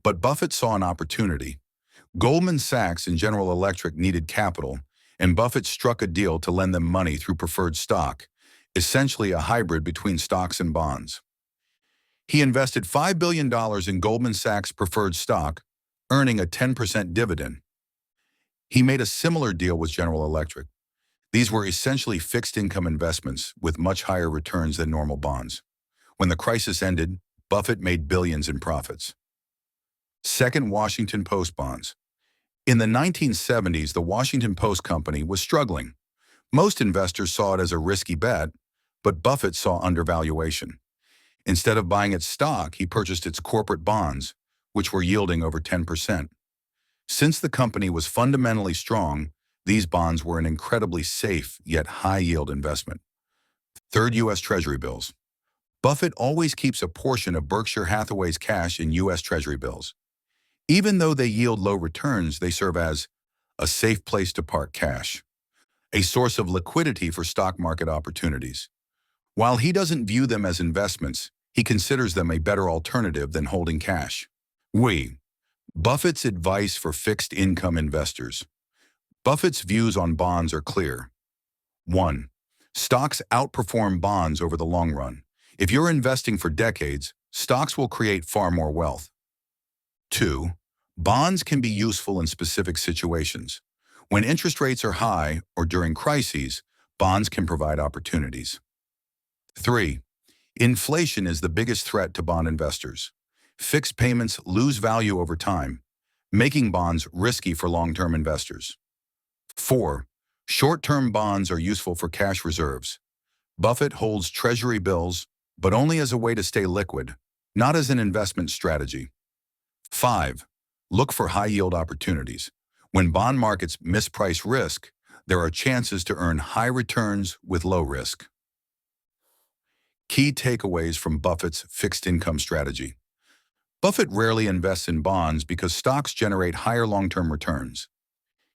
but Buffett saw an opportunity. Goldman Sachs and General Electric needed capital, and Buffett struck a deal to lend them money through preferred stock, essentially a hybrid between stocks and bonds. He invested $5 billion in Goldman Sachs preferred stock, earning a 10% dividend. He made a similar deal with General Electric. These were essentially fixed income investments with much higher returns than normal bonds. When the crisis ended, Buffett made billions in profits. Second, Washington Post bonds. In the 1970s, the Washington Post Company was struggling. Most investors saw it as a risky bet, but Buffett saw undervaluation. Instead of buying its stock, he purchased its corporate bonds, which were yielding over 10%. Since the company was fundamentally strong, these bonds were an incredibly safe yet high-yield investment. Third, U.S. Treasury bills. Buffett always keeps a portion of Berkshire Hathaway's cash in U.S. Treasury bills. Even though they yield low returns, they serve as a safe place to park cash, a source of liquidity for stock market opportunities. While he doesn't view them as investments, he considers them a better alternative than holding cash. Buffett's advice for fixed income investors. Buffett's views on bonds are clear. 1. Stocks outperform bonds over the long run. If you're investing for decades, stocks will create far more wealth. 2. Bonds can be useful in specific situations. When interest rates are high or during crises, bonds can provide opportunities. 3. Inflation is the biggest threat to bond investors. Fixed payments lose value over time, making bonds risky for long-term investors. 4. Short-term bonds are useful for cash reserves. Buffett holds treasury bills, but only as a way to stay liquid, not as an investment strategy. 5. Look for high-yield opportunities. When bond markets misprice risk, there are chances to earn high returns with low risk. Key takeaways from Buffett's fixed income strategy. Buffett rarely invests in bonds because stocks generate higher long-term returns.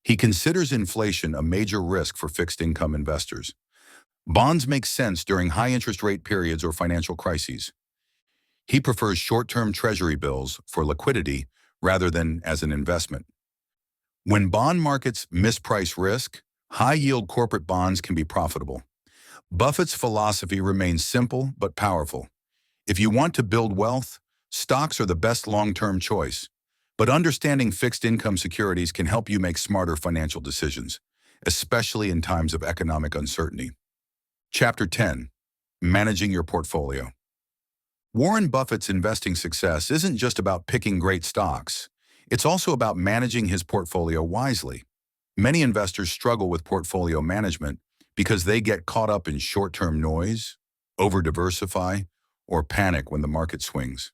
He considers inflation a major risk for fixed income investors. Bonds make sense during high interest rate periods or financial crises. He prefers short-term treasury bills for liquidity rather than as an investment. When bond markets misprice risk, high-yield corporate bonds can be profitable. Buffett's philosophy remains simple but powerful. If you want to build wealth, stocks are the best long-term choice. But understanding fixed income securities can help you make smarter financial decisions, especially in times of economic uncertainty. Chapter 10. Managing your portfolio. Warren Buffett's investing success isn't just about picking great stocks. It's also about managing his portfolio wisely. Many investors struggle with portfolio management because they get caught up in short-term noise, over-diversify, or panic when the market swings.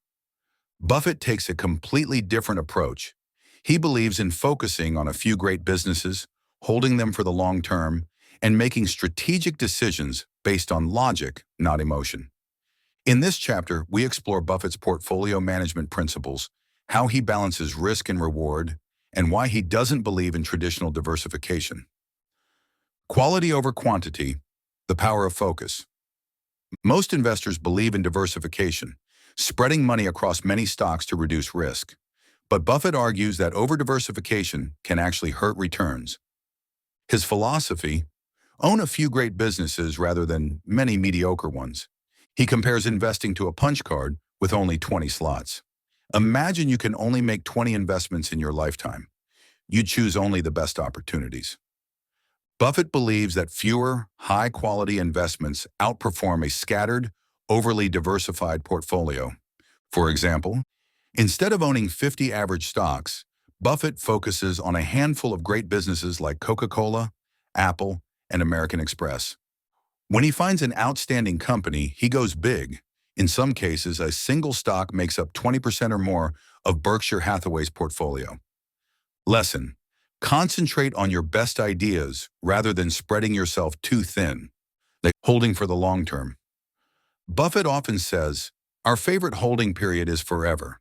Buffett takes a completely different approach. He believes in focusing on a few great businesses, holding them for the long term, and making strategic decisions based on logic, not emotion. In this chapter, we explore Buffett's portfolio management principles, how he balances risk and reward, and why he doesn't believe in traditional diversification. Quality over quantity, the power of focus. Most investors believe in diversification, spreading money across many stocks to reduce risk. But Buffett argues that over-diversification can actually hurt returns. His philosophy: own a few great businesses rather than many mediocre ones. He compares investing to a punch card with only 20 slots. Imagine you can only make 20 investments in your lifetime. You choose only the best opportunities. Buffett believes that fewer, high-quality investments outperform a scattered, overly diversified portfolio. For example, instead of owning 50 average stocks, Buffett focuses on a handful of great businesses like Coca-Cola, Apple, and American Express. When he finds an outstanding company, he goes big. In some cases, a single stock makes up 20% or more of Berkshire Hathaway's portfolio. Lesson: concentrate on your best ideas rather than spreading yourself too thin, like holding for the long term. Buffett often says, "Our favorite holding period is forever."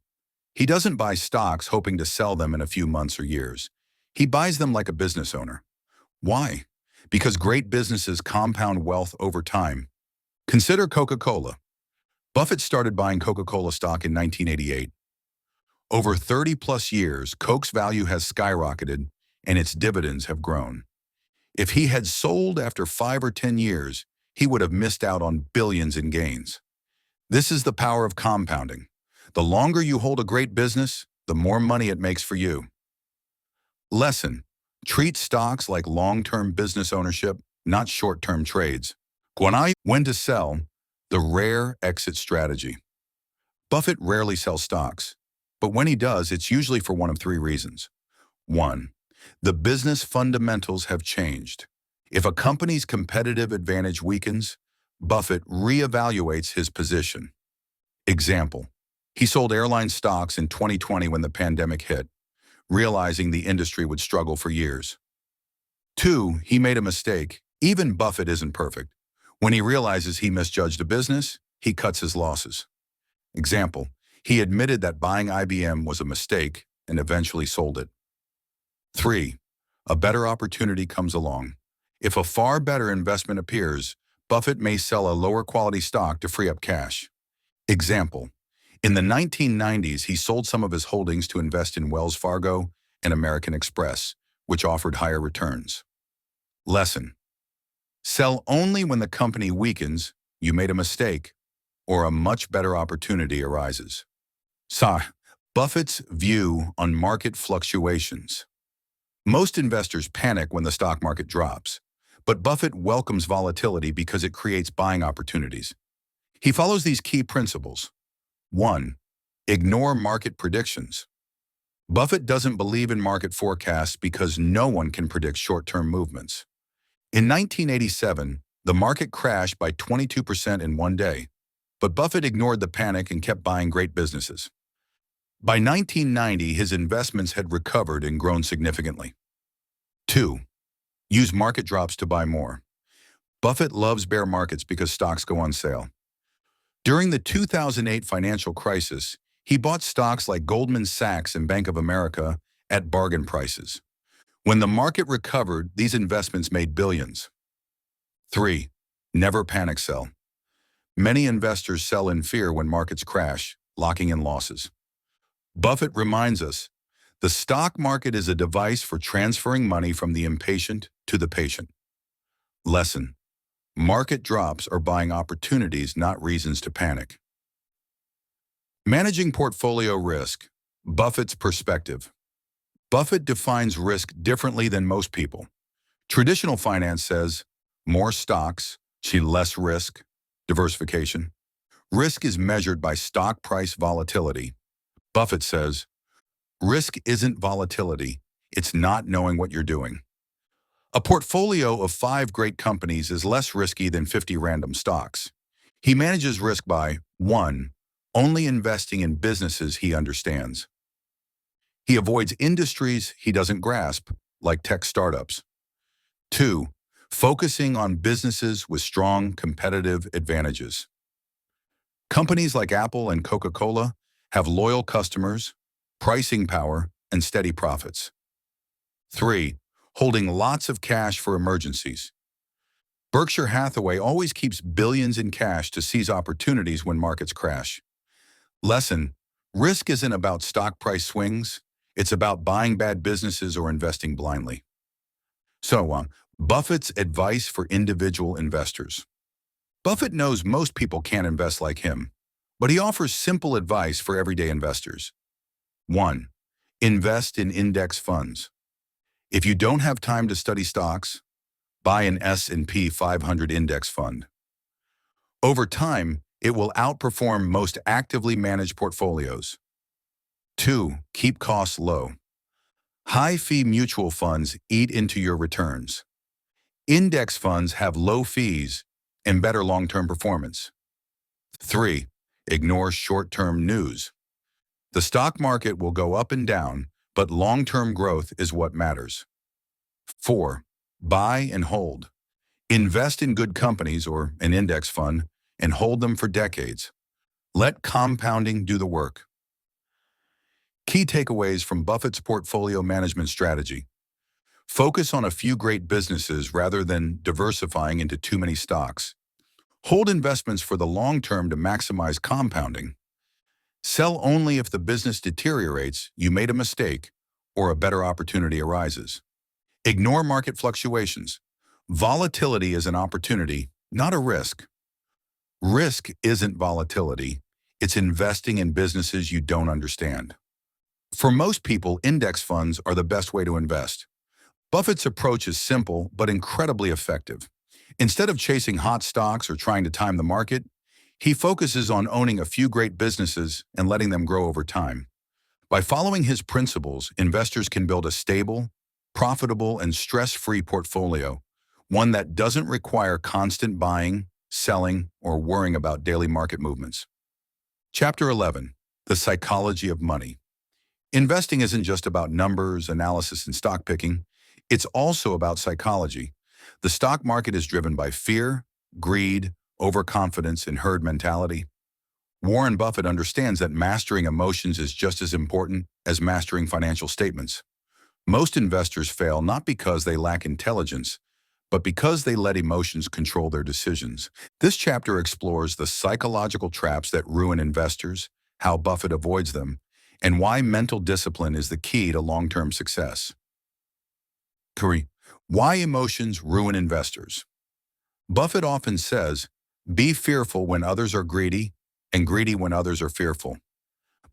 He doesn't buy stocks hoping to sell them in a few months or years. He buys them like a business owner. Why? Because great businesses compound wealth over time. Consider Coca-Cola. Buffett started buying Coca-Cola stock in 1988. Over 30-plus years, Coke's value has skyrocketed and its dividends have grown. If he had sold after 5 or 10 years, he would have missed out on billions in gains. This is the power of compounding. The longer you hold a great business, the more money it makes for you. Lesson: treat stocks like long-term business ownership, not short-term trades. When to sell, the rare exit strategy. Buffett rarely sells stocks, but when he does, it's usually for one of three reasons. 1. The business fundamentals have changed. If a company's competitive advantage weakens, Buffett reevaluates his position. Example: he sold airline stocks in 2020 when the pandemic hit, realizing the industry would struggle for years. 2. He made a mistake. Even Buffett isn't perfect. When he realizes he misjudged a business, he cuts his losses. Example: he admitted that buying IBM was a mistake and eventually sold it. 3. A better opportunity comes along. If a far better investment appears, Buffett may sell a lower quality stock to free up cash. Example: in the 1990s, he sold some of his holdings to invest in Wells Fargo and American Express, which offered higher returns. Lesson: sell only when the company weakens, you made a mistake, or a much better opportunity arises. Buffett's view on market fluctuations. Most investors panic when the stock market drops, but Buffett welcomes volatility because it creates buying opportunities. He follows these key principles. 1. Ignore market predictions. Buffett doesn't believe in market forecasts because no one can predict short-term movements. In 1987, the market crashed by 22% in one day, but Buffett ignored the panic and kept buying great businesses. By 1990, his investments had recovered and grown significantly. 2. Use market drops to buy more. Buffett loves bear markets because stocks go on sale. During the 2008 financial crisis, he bought stocks like Goldman Sachs and Bank of America at bargain prices. When the market recovered, these investments made billions. 3. Never panic sell. Many investors sell in fear when markets crash, locking in losses. Buffett reminds us, the stock market is a device for transferring money from the impatient to the patient. Lesson: market drops are buying opportunities, not reasons to panic. Managing portfolio risk. Buffett's perspective. Buffett defines risk differently than most people. Traditional finance says, more stocks, less risk, diversification. Risk is measured by stock price volatility. Buffett says, risk isn't volatility, it's not knowing what you're doing. A portfolio of 5 great companies is less risky than 50 random stocks. He manages risk by 1. Only investing in businesses he understands. He avoids industries he doesn't grasp, like tech startups. 2. Focusing on businesses with strong competitive advantages. Companies like Apple and Coca-Cola have loyal customers, pricing power, and steady profits. 3. Holding lots of cash for emergencies. Berkshire Hathaway always keeps billions in cash to seize opportunities when markets crash. Lesson: risk isn't about stock price swings, it's about buying bad businesses or investing blindly. So, Buffett's advice for individual investors. Buffett knows most people can't invest like him, but he offers simple advice for everyday investors. 1. Invest in index funds. If you don't have time to study stocks, buy an S&P 500 index fund. Over time, it will outperform most actively managed portfolios. 2. Keep costs low. High-fee mutual funds eat into your returns. Index funds have low fees and better long-term performance. 3. Ignore short-term news. The stock market will go up and down, but long-term growth is what matters. 4. Buy and hold. Invest in good companies or an index fund and hold them for decades. Let compounding do the work. Key takeaways from Buffett's portfolio management strategy. Focus on a few great businesses rather than diversifying into too many stocks. Hold investments for the long term to maximize compounding. Sell only if the business deteriorates, you made a mistake, or a better opportunity arises. Ignore market fluctuations. Volatility is an opportunity, not a risk. Risk isn't volatility, it's investing in businesses you don't understand. For most people, index funds are the best way to invest. Buffett's approach is simple but incredibly effective. Instead of chasing hot stocks or trying to time the market, he focuses on owning a few great businesses and letting them grow over time. By following his principles, investors can build a stable, profitable, and stress-free portfolio, one that doesn't require constant buying, selling, or worrying about daily market movements. Chapter 11. The Psychology of Money. Investing isn't just about numbers, analysis, and stock picking. It's also about psychology. The stock market is driven by fear, greed, overconfidence, and herd mentality. Warren Buffett understands that mastering emotions is just as important as mastering financial statements. Most investors fail not because they lack intelligence, but because they let emotions control their decisions. This chapter explores the psychological traps that ruin investors, how Buffett avoids them, and why mental discipline is the key to long-term success. 3. Why emotions ruin investors. Buffett often says, be fearful when others are greedy, and greedy when others are fearful.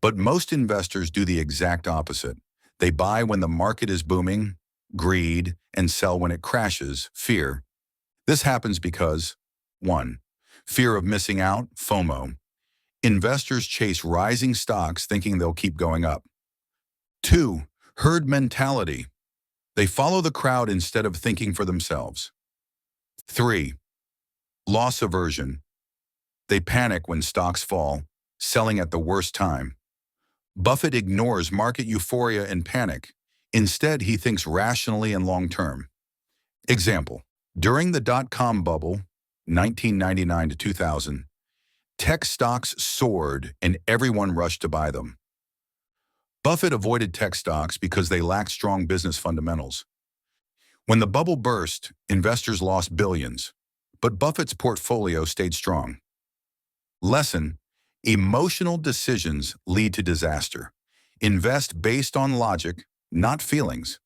But most investors do the exact opposite. They buy when the market is booming, greed, and sell when it crashes, fear. This happens because 1. Fear of missing out, FOMO. Investors chase rising stocks thinking they'll keep going up. 2. Herd mentality. They follow the crowd instead of thinking for themselves. 3. Loss aversion. They panic when stocks fall, selling at the worst time. Buffett ignores market euphoria and panic. Instead, he thinks rationally and long-term. Example, during the dot-com bubble, 1999 to 2000, tech stocks soared and everyone rushed to buy them. Buffett avoided tech stocks because they lacked strong business fundamentals. When the bubble burst, investors lost billions, but Buffett's portfolio stayed strong. Lesson: emotional decisions lead to disaster. Invest based on logic, not feelings.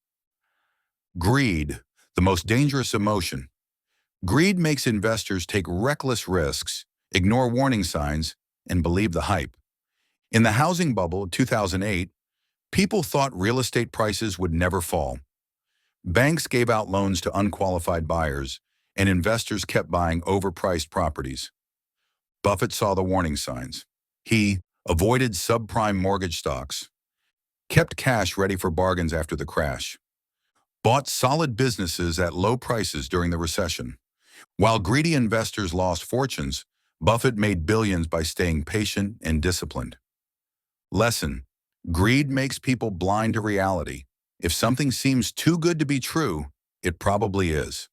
Greed, the most dangerous emotion. Greed makes investors take reckless risks, ignore warning signs, and believe the hype. In the housing bubble of 2008, people thought real estate prices would never fall. Banks gave out loans to unqualified buyers, and investors kept buying overpriced properties. Buffett saw the warning signs. He avoided subprime mortgage stocks, kept cash ready for bargains after the crash, bought solid businesses at low prices during the recession. While greedy investors lost fortunes, Buffett made billions by staying patient and disciplined. Lesson: greed makes people blind to reality. If something seems too good to be true, it probably is.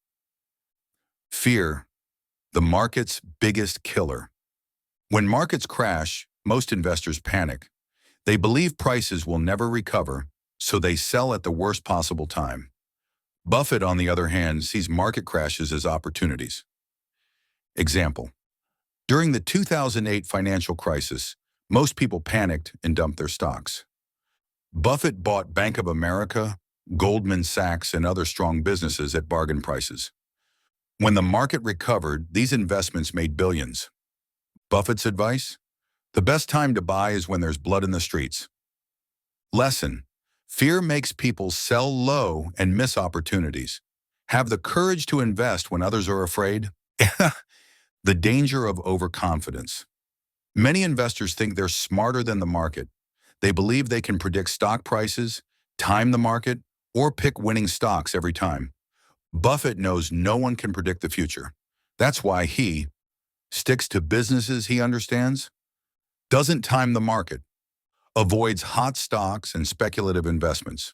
Fear, the market's biggest killer. When markets crash, most investors panic. They believe prices will never recover, so they sell at the worst possible time. Buffett, on the other hand, sees market crashes as opportunities. Example, during the 2008 financial crisis, most people panicked and dumped their stocks. Buffett bought Bank of America, Goldman Sachs, and other strong businesses at bargain prices. When the market recovered, these investments made billions. Buffett's advice: the best time to buy is when there's blood in the streets. Lesson: fear makes people sell low and miss opportunities. Have the courage to invest when others are afraid. The danger of overconfidence. Many investors think they're smarter than the market. They believe they can predict stock prices, time the market, or pick winning stocks every time. Buffett knows no one can predict the future. That's why he sticks to businesses he understands, doesn't time the market, avoids hot stocks and speculative investments.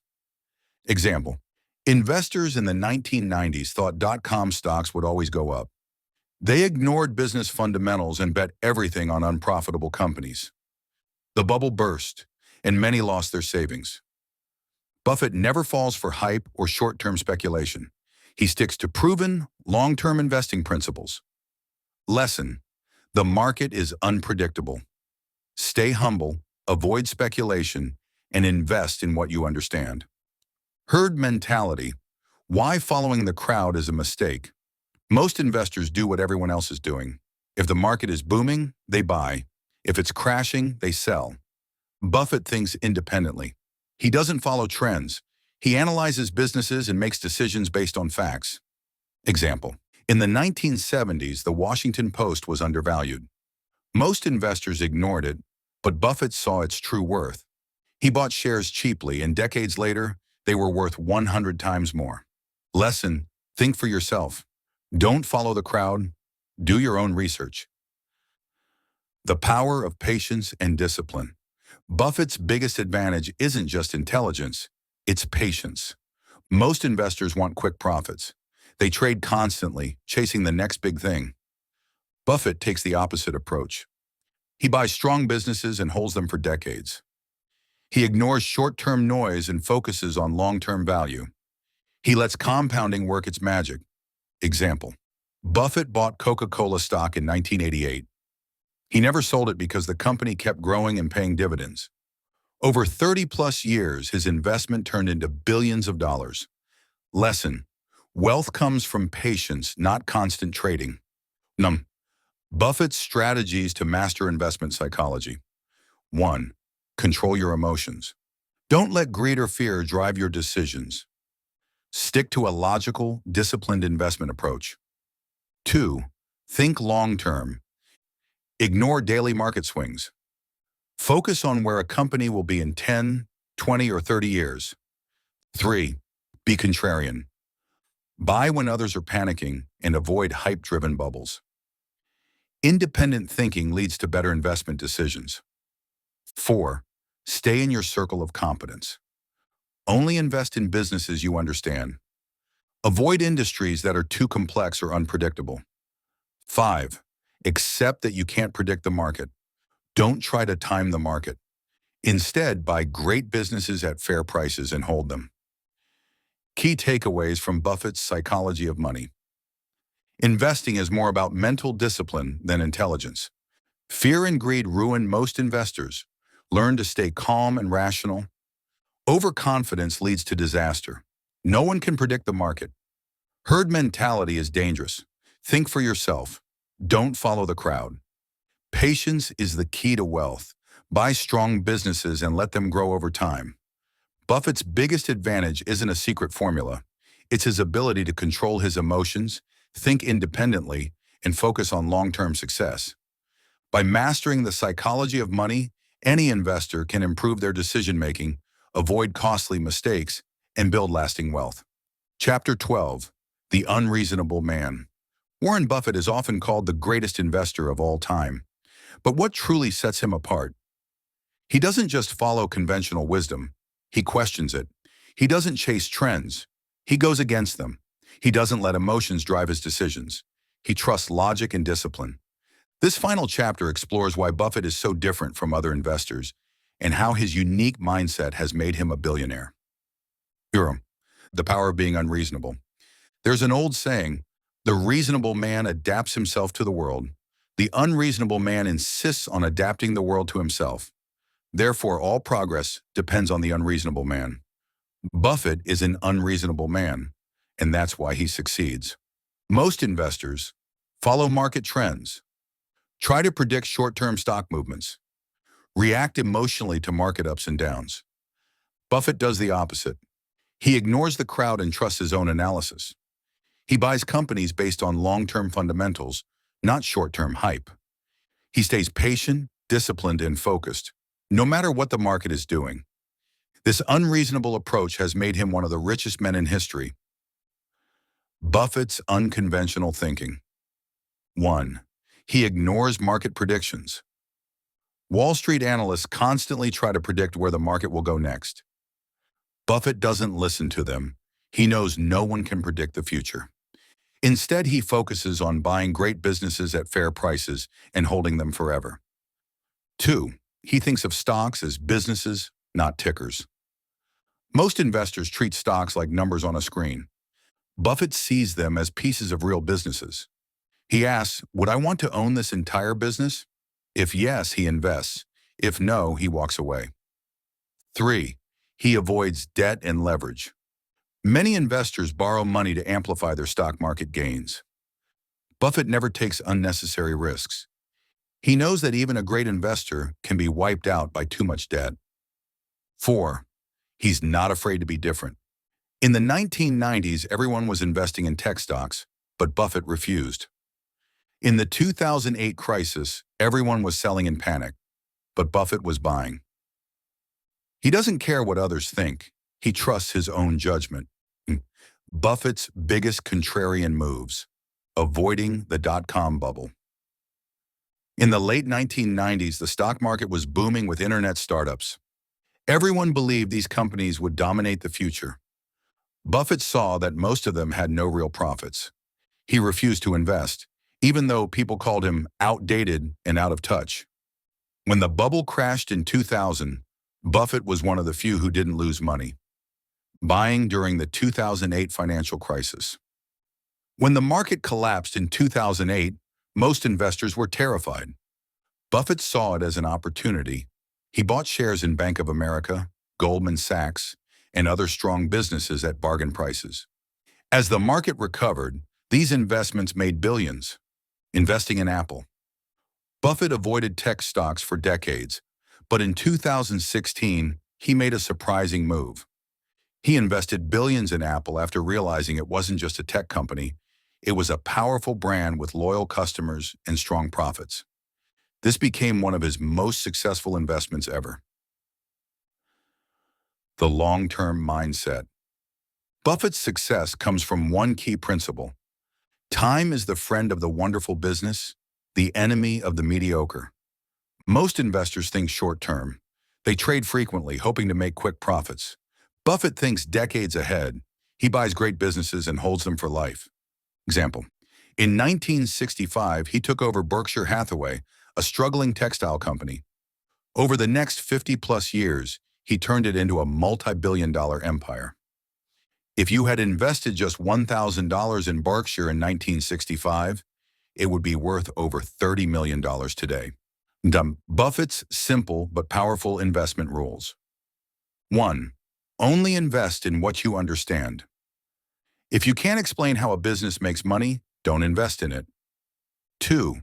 Example, investors in the 1990s thought dot-com stocks would always go up. They ignored business fundamentals and bet everything on unprofitable companies. The bubble burst, and many lost their savings. Buffett never falls for hype or short-term speculation. He sticks to proven, long-term investing principles. Lesson: the market is unpredictable. Stay humble, avoid speculation, and invest in what you understand. Herd mentality. Why following the crowd is a mistake. Most investors do what everyone else is doing. If the market is booming, they buy. If it's crashing, they sell. Buffett thinks independently. He doesn't follow trends. He analyzes businesses and makes decisions based on facts. Example, in the 1970s, the Washington Post was undervalued. Most investors ignored it, but Buffett saw its true worth. He bought shares cheaply, and decades later, they were worth 100 times more. Lesson: think for yourself. Don't follow the crowd. Do your own research. The power of patience and discipline. Buffett's biggest advantage isn't just intelligence, it's patience. Most investors want quick profits. They trade constantly, chasing the next big thing. Buffett takes the opposite approach. He buys strong businesses and holds them for decades. He ignores short-term noise and focuses on long-term value. He lets compounding work its magic. Example, Buffett bought Coca-Cola stock in 1988. He never sold it because the company kept growing and paying dividends. Over 30-plus years, his investment turned into billions of dollars. Lesson: wealth comes from patience, not constant trading. Buffett's strategies to master investment psychology. 1. Control your emotions. Don't let greed or fear drive your decisions. Stick to a logical, disciplined investment approach. 2. Think long-term. Ignore daily market swings. Focus on where a company will be in 10, 20, or 30 years. 3. Be contrarian. Buy when others are panicking and avoid hype-driven bubbles. Independent thinking leads to better investment decisions. 4. Stay in your circle of competence. Only invest in businesses you understand. Avoid industries that are too complex or unpredictable. 5. Accept that you can't predict the market. Don't try to time the market. Instead, buy great businesses at fair prices and hold them. Key takeaways from Buffett's Psychology of Money. Investing is more about mental discipline than intelligence. Fear and greed ruin most investors. Learn to stay calm and rational. Overconfidence leads to disaster. No one can predict the market. Herd mentality is dangerous. Think for yourself. Don't follow the crowd. Patience is the key to wealth. Buy strong businesses and let them grow over time. Buffett's biggest advantage isn't a secret formula. It's his ability to control his emotions, think independently, and focus on long-term success. By mastering the psychology of money, any investor can improve their decision-making, avoid costly mistakes, and build lasting wealth. Chapter 12. The Unreasonable Man. Warren Buffett is often called the greatest investor of all time. But what truly sets him apart? He doesn't just follow conventional wisdom. He questions it. He doesn't chase trends. He goes against them. He doesn't let emotions drive his decisions. He trusts logic and discipline. This final chapter explores why Buffett is so different from other investors and how his unique mindset has made him a billionaire. The power of being unreasonable. There's an old saying, the reasonable man adapts himself to the world. The unreasonable man insists on adapting the world to himself. Therefore, all progress depends on the unreasonable man. Buffett is an unreasonable man, and that's why he succeeds. Most investors follow market trends, try to predict short-term stock movements, react emotionally to market ups and downs. Buffett does the opposite. He ignores the crowd and trusts his own analysis. He buys companies based on long-term fundamentals, not short-term hype. He stays patient, disciplined, and focused, no matter what the market is doing. This unreasonable approach has made him one of the richest men in history. Buffett's unconventional thinking. 1. He ignores market predictions. Wall Street analysts constantly try to predict where the market will go next. Buffett doesn't listen to them. He knows no one can predict the future. Instead, he focuses on buying great businesses at fair prices and holding them forever. 2. He thinks of stocks as businesses, not tickers. Most investors treat stocks like numbers on a screen. Buffett sees them as pieces of real businesses. He asks, would I want to own this entire business? If yes, he invests. If no, he walks away. 3. He avoids debt and leverage. Many investors borrow money to amplify their stock market gains. Buffett never takes unnecessary risks. He knows that even a great investor can be wiped out by too much debt. 4. He's not afraid to be different. In the 1990s, everyone was investing in tech stocks, but Buffett refused. In the 2008 crisis, everyone was selling in panic, but Buffett was buying. He doesn't care what others think. He trusts his own judgment. Buffett's biggest contrarian moves: avoiding the dot-com bubble. In the late 1990s, the stock market was booming with internet startups. Everyone believed these companies would dominate the future. Buffett saw that most of them had no real profits. He refused to invest, even though people called him outdated and out of touch. When the bubble crashed in 2000, Buffett was one of the few who didn't lose money, buying during the 2008 financial crisis. When the market collapsed in 2008, most investors were terrified. Buffett saw it as an opportunity. He bought shares in Bank of America, Goldman Sachs, and other strong businesses at bargain prices. As the market recovered, these investments made billions. Investing in Apple. Buffett avoided tech stocks for decades, But in 2016, he made a surprising move. He invested billions in Apple after realizing it wasn't just a tech company, it was a powerful brand with loyal customers and strong profits. This became one of his most successful investments ever. The long-term mindset. Buffett's success comes from one key principle. Time is the friend of the wonderful business, the enemy of the mediocre. Most investors think short-term. They trade frequently, hoping to make quick profits. Buffett thinks decades ahead. He buys great businesses and holds them for life. Example, in 1965, he took over Berkshire Hathaway, a struggling textile company. Over the next 50-plus years, he turned it into a multi-billion-dollar empire. If you had invested just $1,000 in Berkshire in 1965, it would be worth over $30 million today. Buffett's simple but powerful investment rules. 1. Only invest in what you understand. If you can't explain how a business makes money, don't invest in it. 2.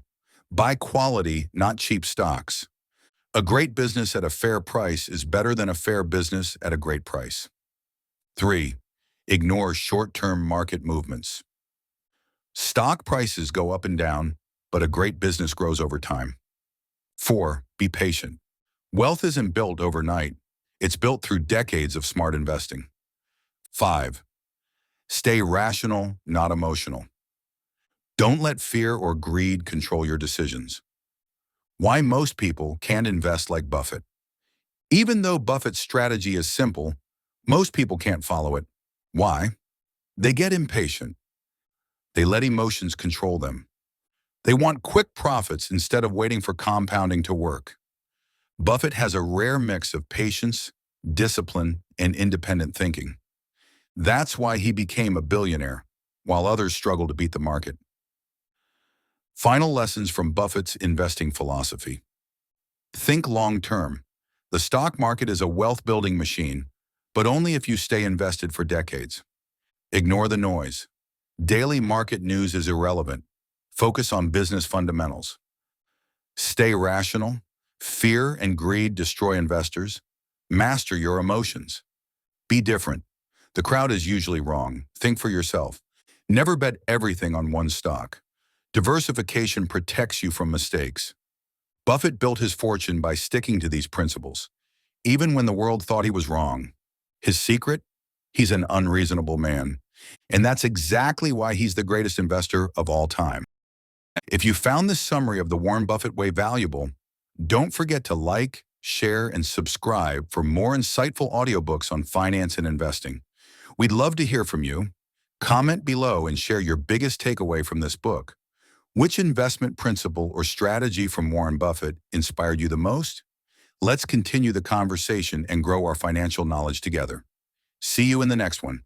Buy quality, not cheap stocks. A great business at a fair price is better than a fair business at a great price. 3. Ignore short-term market movements. Stock prices go up and down, but a great business grows over time. 4. Be patient. Wealth isn't built overnight. It's built through decades of smart investing. 5. Stay rational, not emotional. Don't let fear or greed control your decisions. Why most people can't invest like Buffett. Even though Buffett's strategy is simple, most people can't follow it. Why? They get impatient. They let emotions control them. They want quick profits instead of waiting for compounding to work. Buffett has a rare mix of patience, discipline, and independent thinking. That's why he became a billionaire, while others struggle to beat the market. Final lessons from Buffett's investing philosophy. Think long-term. The stock market is a wealth-building machine, but only if you stay invested for decades. Ignore the noise. Daily market news is irrelevant. Focus on business fundamentals. Stay rational. Fear and greed destroy investors. Master your emotions. Be different. The crowd is usually wrong. Think for yourself. Never bet everything on one stock. Diversification protects you from mistakes. Buffett built his fortune by sticking to these principles, even when the world thought he was wrong. His secret? He's an unreasonable man. And that's exactly why he's the greatest investor of all time. If you found this summary of the Warren Buffett Way valuable, don't forget to like, share, and subscribe for more insightful audiobooks on finance and investing. We'd love to hear from you. Comment below and share your biggest takeaway from this book. Which investment principle or strategy from Warren Buffett inspired you the most? Let's continue the conversation and grow our financial knowledge together. See you in the next one.